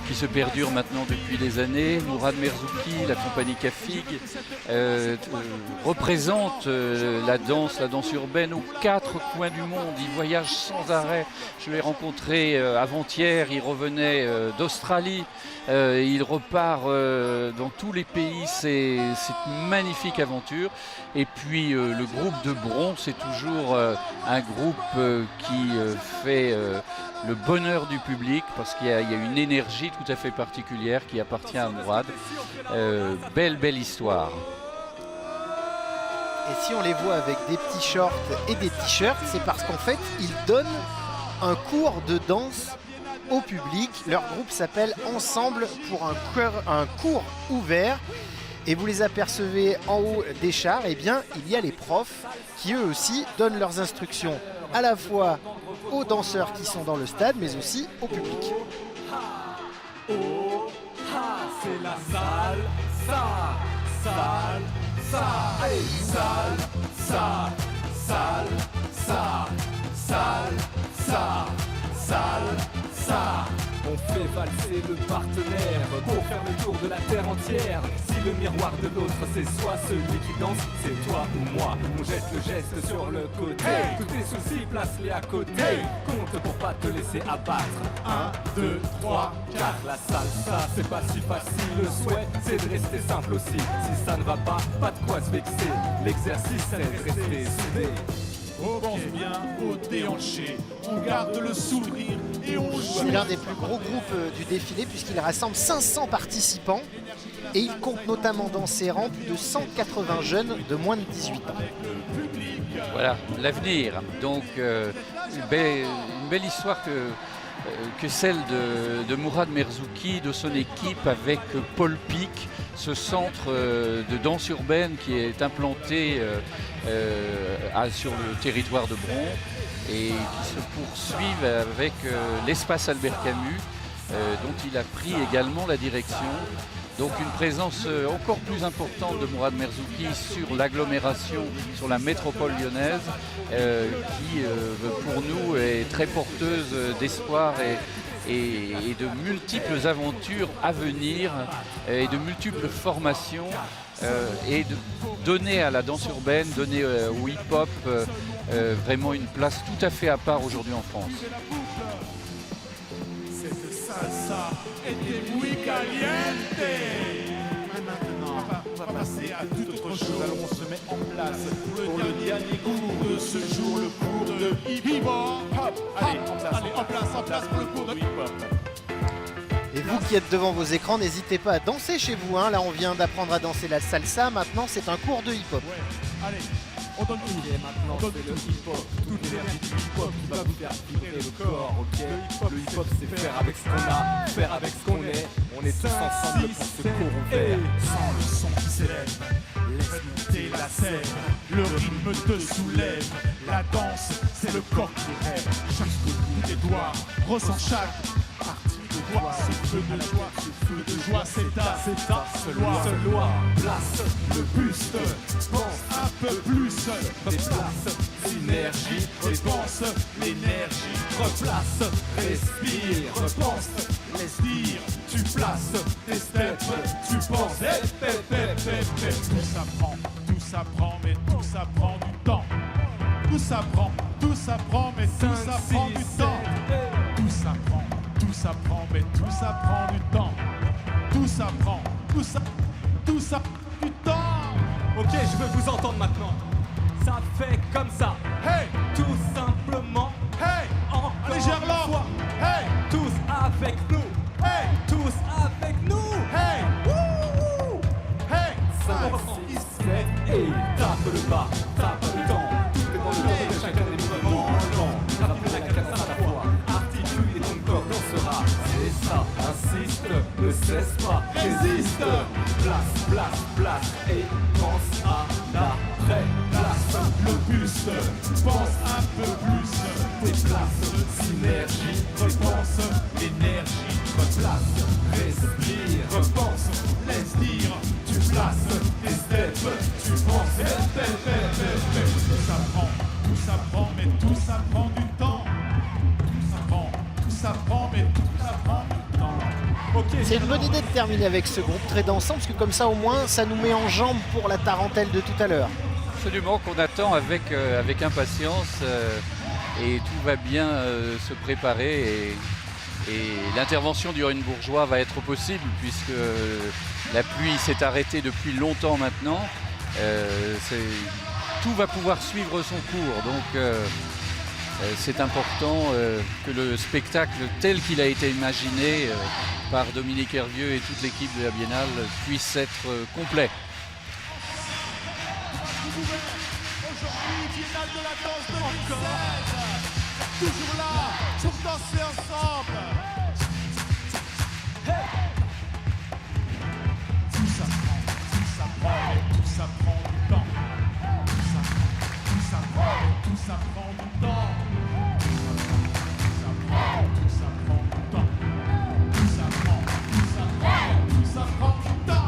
Speaker 4: qui se perdure maintenant depuis des années. Mourad Merzouki, la compagnie Cafig, représente la danse urbaine aux 4 coins du monde. Il voyage sans arrêt. Je l'ai rencontré avant-hier, il revenait d'Australie. Il repart dans tous les pays, c'est une magnifique aventure. Et puis le groupe de Bron, c'est toujours un groupe qui fait le bonheur du public parce qu'il y a une énergie tout à fait particulière qui appartient à Mourad. Belle histoire.
Speaker 1: Et si on les voit avec des petits shorts et des t-shirts, c'est parce qu'en fait, ils donnent un cours de danse au public. Leur groupe s'appelle Ensemble pour un cours ouvert. Et vous les apercevez en haut des chars, et bien il y a les profs qui eux aussi donnent leurs instructions à la fois aux danseurs qui sont dans le stade, mais aussi au public.
Speaker 18: Oh, ha, c'est la salle, salle, allez, salle. On fait valser le partenaire pour faire le tour de la terre entière. Si le miroir de l'autre c'est soit celui qui danse, c'est toi ou moi. On jette le geste sur le côté. Tous tes soucis, place-les à côté. Compte pour pas te laisser abattre. 1, 2, 3, 4. La salsa, c'est pas si facile. Le souhait, c'est de rester simple aussi. Si ça ne va pas de quoi se vexer. L'exercice, c'est de rester soudé. On pense bien au déhanché, on garde le sourire et on joue.
Speaker 1: C'est l'un des plus gros groupes du défilé puisqu'il rassemble 500 participants et il compte notamment dans ses rangs plus de 180 jeunes de moins de 18 ans.
Speaker 4: Voilà, l'avenir. Donc une belle histoire que celle de Mourad Merzouki, de son équipe avec Paul Pic, ce centre de danse urbaine qui est implanté sur le territoire de Bron et qui se poursuivent avec l'espace Albert Camus dont il a pris également la direction. Donc une présence encore plus importante de Mourad Merzouki sur l'agglomération, sur la métropole lyonnaise qui pour nous est très porteuse d'espoir et de multiples aventures à venir et de multiples formations et de donner à la danse urbaine, donner au hip-hop vraiment une place tout à fait à part aujourd'hui en France.
Speaker 18: Cette salsa était muy caliente. Maintenant, on va passer à toute autre chose. Alors on se met en place pour le dernier cours de ce jour, le cours de hip-hop. Allez, en place pour le cours de hip-hop.
Speaker 1: Et vous qui êtes devant vos écrans, n'hésitez pas à danser chez vous. Là, on vient d'apprendre à danser la salsa. Maintenant, c'est un cours de hip-hop.
Speaker 18: Ouais. Allez, on donne tout. Et maintenant, c'est le hip-hop. Toute l'énergie du hip-hop qui va vous faire vibrer le corps, ok? Le hip-hop, c'est faire avec ce qu'on a, faire avec ce qu'on est. On est tous ensemble pour ce cours ouvert. Sans le son qui s'élève, laisse monter la scène. Le rythme te soulève. La danse, c'est le corps qui rêve. Chaque coup des doigts, ressens chaque partie de doigt. Ce feu de joie, c'est ta loi. Place le buste, pense un peu plus. Déplace l'énergie, dépense l'énergie. Replace, respire, repense, laisse dire. Tu places tes steps, tu penses. Tout s'apprend, mais tout ça prend du temps. Tout s'apprend, mais tout ça prend du temps. Tout s'apprend, mais tout ça prend du temps. Tout s'apprend, tout ça du temps. Ok, je veux vous entendre maintenant. Ça fait comme ça. Hey, tout simplement. Hey, encore une fois. Hey, tous avec nous. Hey, tous avec nous. Hey, wouh. Hey, 5, 6, 7 et tape le bas, tape le temps. Tout est dans le temps de chacun des mouvements lents. Rappelez la cadence à la fois. Articule et ton corps dansera. C'est ça, insiste, ne cesse pas, résiste. Place et pense à l'après. Place le buste, pense un peu plus. Déplace, synergie, repense, l'énergie, replace, respire, repense, laisse dire, tu places tes steps, tu penses, tout s'apprend, mais tout ça prend du temps. Tout s'apprend, mais tout ça prend du temps. Okay,
Speaker 1: c'est une bonne idée de terminer avec ce groupe très dansant parce que comme ça au moins ça nous met en jambes pour la tarentelle de tout à l'heure.
Speaker 4: Absolument, qu'on attend avec impatience et tout va bien se préparer et l'intervention du Rhin Bourgeois va être possible puisque la pluie s'est arrêtée depuis longtemps maintenant. Tout va pouvoir suivre son cours, donc c'est important que le spectacle tel qu'il a été imaginé par Dominique Hervieux et toute l'équipe de la Biennale puisse être complet.
Speaker 18: Aujourd'hui, Biennale de la danse 2016. Toujours là pour danser ensemble. Tout s'apprend, et tout ça prend du temps. Tout s'apprend, et tout ça prend du temps. Tout ça prend du temps. Tout s'apprend, tout ça prend du temps.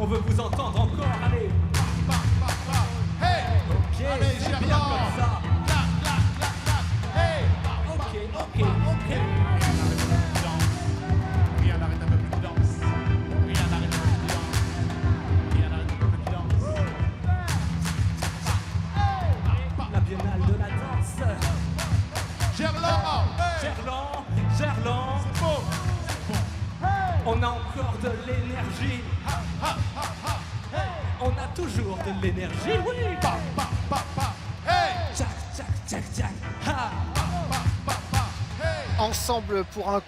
Speaker 18: On veut vous entendre encore, allez. Hey, ok, allez, c'est bien comme ça. Hey, ok. Rien n'arrête un peu plus de danse. Rien n'arrête un peu plus de danse. Rien n'arrête un peu plus de danse. La Biennale de la danse. Gerland. C'est beau. On a encore de l'énergie. On a toujours de l'énergie, oui. Hey. Tchac.
Speaker 1: Ensemble pour un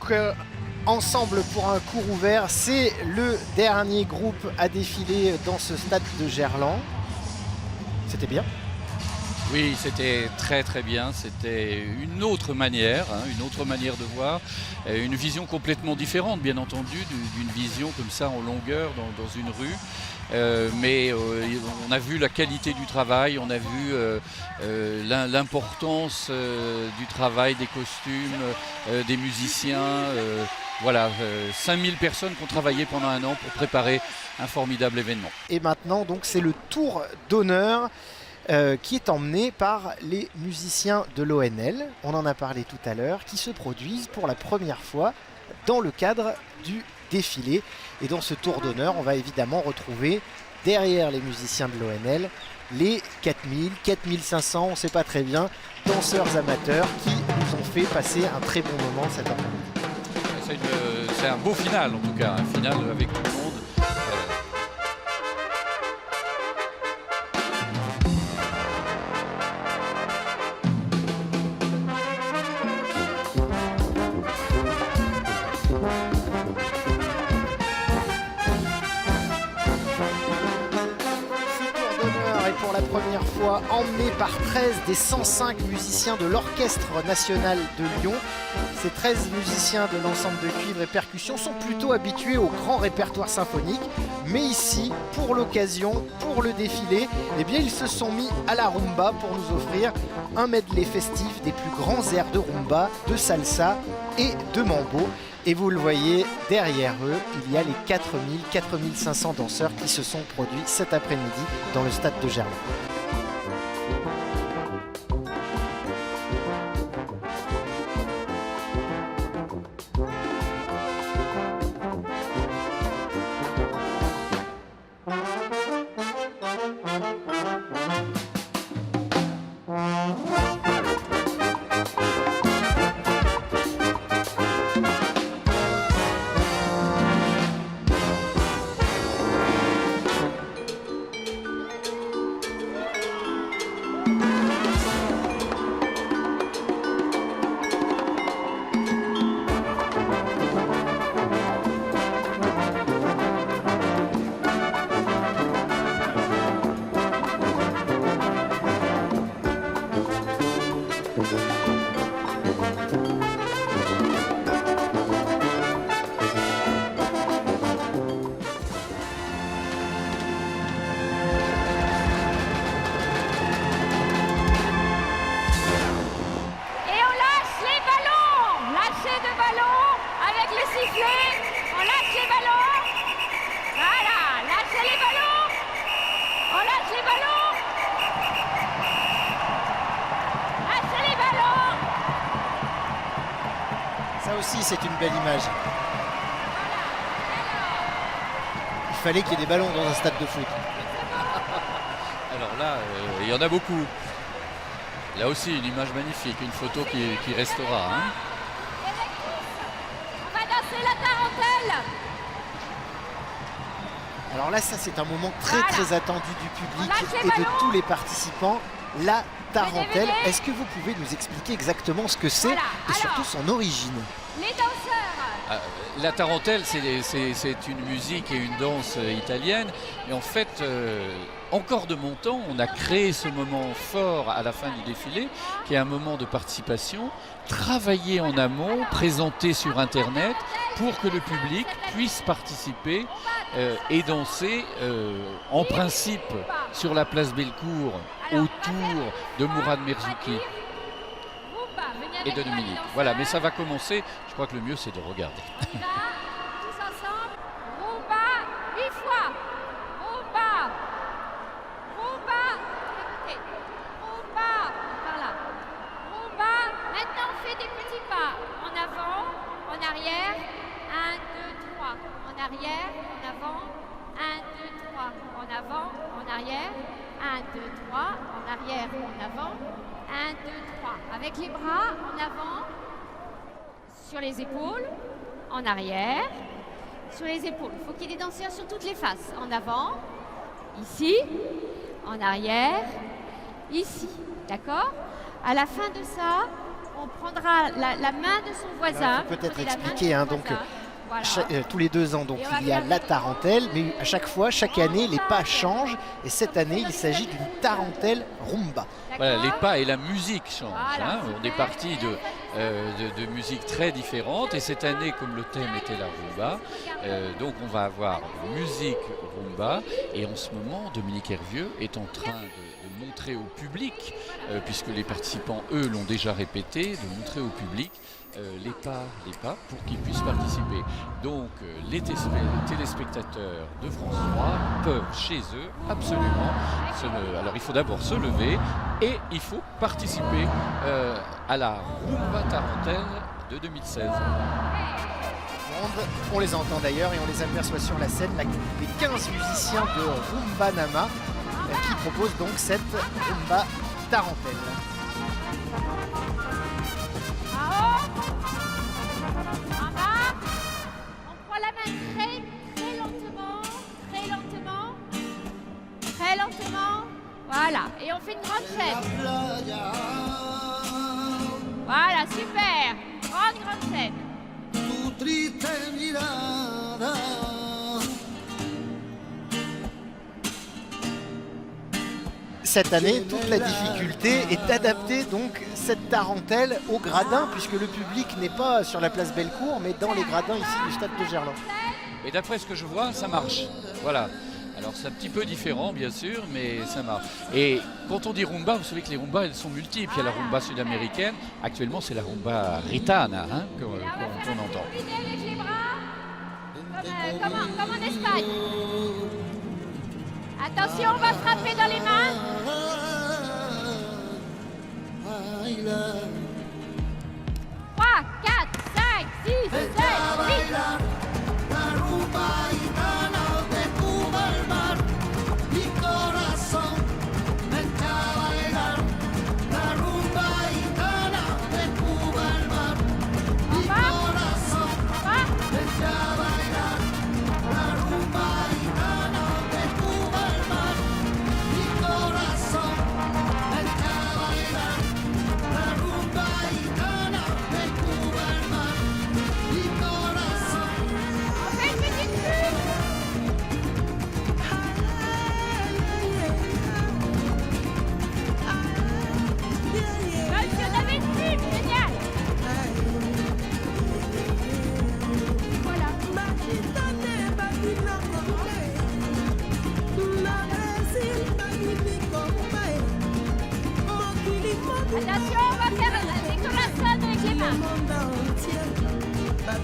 Speaker 1: cours ouvert, c'est le dernier groupe à défiler dans ce stade de Gerland. C'était bien.
Speaker 4: Oui, c'était très très bien, c'était une autre manière de voir, une vision complètement différente bien entendu d'une vision comme ça en longueur dans une rue. Mais on a vu la qualité du travail, on a vu l'importance du travail, des costumes, des musiciens. Voilà, 5000 personnes qui ont travaillé pendant un an pour préparer un formidable événement.
Speaker 1: Et maintenant, donc, c'est le tour d'honneur qui est emmené par les musiciens de l'ONL, on en a parlé tout à l'heure, qui se produisent pour la première fois dans le cadre du défilé. Et dans ce tour d'honneur, on va évidemment retrouver derrière les musiciens de l'ONL les 4000, 4500, on ne sait pas très bien, danseurs amateurs qui nous ont fait passer un très bon moment cet après-midi.
Speaker 4: C'est un beau final en tout cas, un final avec tout le monde.
Speaker 1: Pour la première fois emmené par 13 des 105 musiciens de l'Orchestre National de Lyon. Ces 13 musiciens de l'ensemble de cuivre et percussions sont plutôt habitués au grand répertoire symphonique, mais ici, pour l'occasion, pour le défilé, eh bien, ils se sont mis à la rumba pour nous offrir un medley festif des plus grands airs de rumba, de salsa et de mambo. Et vous le voyez, derrière eux, il y a les 4000, 4500 danseurs qui se sont produits cet après-midi dans le stade de Gerland. Ça aussi, c'est une belle image. Il fallait qu'il y ait des ballons dans un stade de foot.
Speaker 4: Alors là, il y en a beaucoup. Là aussi, une image magnifique, une photo qui restera. Hein.
Speaker 3: On va danser la tarentelle.
Speaker 1: Alors là, ça c'est un moment très attendu du public et de tous les participants. La tarentelle. Est-ce que vous pouvez nous expliquer exactement ce que c'est et surtout son origine?
Speaker 3: Les danseurs.
Speaker 4: La tarentelle, c'est une musique et une danse italienne. Et en fait, encore de mon temps, on a créé ce moment fort à la fin du défilé, qui est un moment de participation, travaillé en amont, présenté sur Internet, pour que le public puisse participer et danser, en principe, sur la place Bellecour, autour de Mourad Merzouki et de Dominique. Voilà, mais ça va commencer. Je crois que le mieux, c'est de regarder.
Speaker 3: Tous ensemble. Rumba, 8 fois. Rumba. Rumba. Écoutez. Rumba. Par là. Rumba. Maintenant, on fait des petits pas. En avant, en arrière. 1, 2, 3. En arrière, en avant. 1, 2, 3. En avant, en arrière. 1, 2, 3. En arrière, en avant. 1, 2, 3. Avec les bras en avant, sur les épaules, en arrière, sur les épaules. Il faut qu'il y ait des danseurs sur toutes les faces. En avant, ici, en arrière, ici. D'accord? À la fin de ça, on prendra la main de son voisin.
Speaker 1: Il faut peut-être expliquer, hein, donc tous les 2 ans, donc il y a la tarentelle, mais à chaque fois, chaque année, les pas changent. Et cette année, il s'agit d'une tarentelle rumba.
Speaker 4: Voilà, les pas et la musique changent. Hein. On est parti de musiques très différentes. Et cette année, comme le thème était la rumba, donc on va avoir musique rumba. Et en ce moment, Dominique Hervieux est en train de montrer au public, puisque les participants, eux, l'ont déjà répété, de montrer au public les pas pour qu'ils puissent participer. Donc les téléspectateurs de France 3 peuvent chez eux absolument alors il faut d'abord se lever et il faut participer à la Rumba Tarentelle de 2016.
Speaker 1: On les entend d'ailleurs et on les aperçoit sur la scène, les 15 musiciens de Rumba Nama qui proposent donc cette Rumba Tarentelle.
Speaker 3: Très lentement, voilà, et on fait une grande chaîne. Voilà, super, grande chaîne.
Speaker 1: Cette année, toute la difficulté est d'adapter donc cette tarentelle au gradin, puisque le public n'est pas sur la place Bellecour, mais dans les gradins ici du stade de Gerland.
Speaker 4: Et d'après ce que je vois, ça marche. Voilà. Alors c'est un petit peu différent bien sûr, mais ça marche. Et quand on dit rumba, vous savez que les rumbas elles sont multiples. Il y a la rumba sud-américaine, actuellement c'est la rumba ritana hein, qu'on entend.
Speaker 3: Avec les bras, comme en Espagne. Attention, on va frapper dans les mains. 3, 4, 5, 6, 7, 8. Attention, on va faire la décoration avec les mains.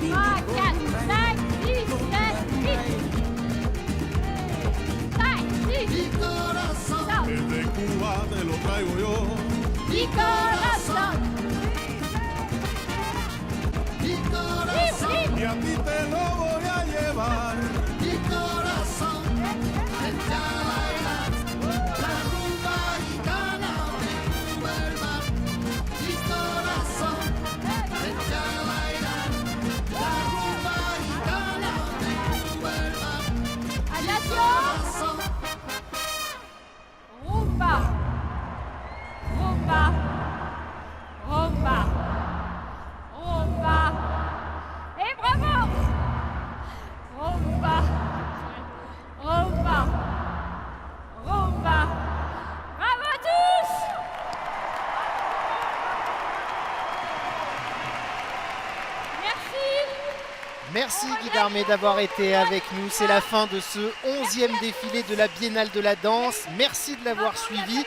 Speaker 3: 3, 4, 5, 6, 7, 8. 5, 6.
Speaker 18: Desde Cuba te lo traigo yo.
Speaker 3: Mi corazón.
Speaker 18: y a ti te lo voy a llevar. Mi corazón frente a bailar la rumba gitana de Uberman. Mi corazón frente a bailar la rumba gitana de Uberman.
Speaker 3: Attention! Rumba! Rumba! Rumba! Rumba! Et bravo! Rumba! Rumba! Rumba! Bravo à tous!
Speaker 1: Merci Guy Darmé d'avoir été avec nous. C'est la fin de ce 11e défilé de la Biennale de la danse. Merci de l'avoir suivi.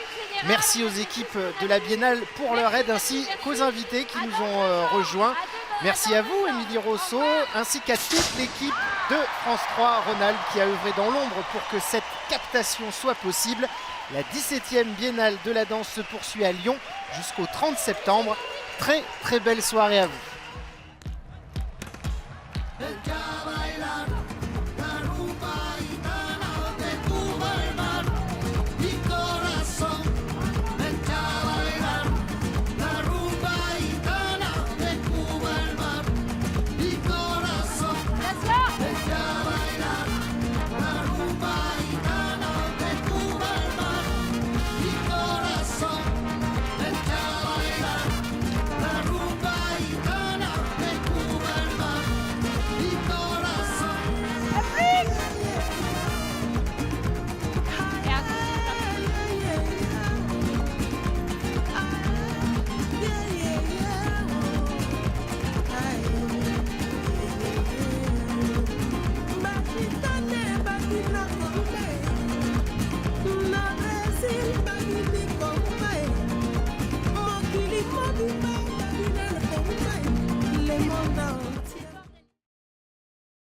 Speaker 1: Merci aux équipes de la Biennale pour leur aide ainsi qu'aux invités qui nous ont rejoints. Merci à vous, Émilie Rosso, ainsi qu'à toute l'équipe de France 3 Rhône-Alpes qui a œuvré dans l'ombre pour que cette captation soit possible. La 17e Biennale de la danse se poursuit à Lyon jusqu'au 30 septembre. Très belle soirée à vous.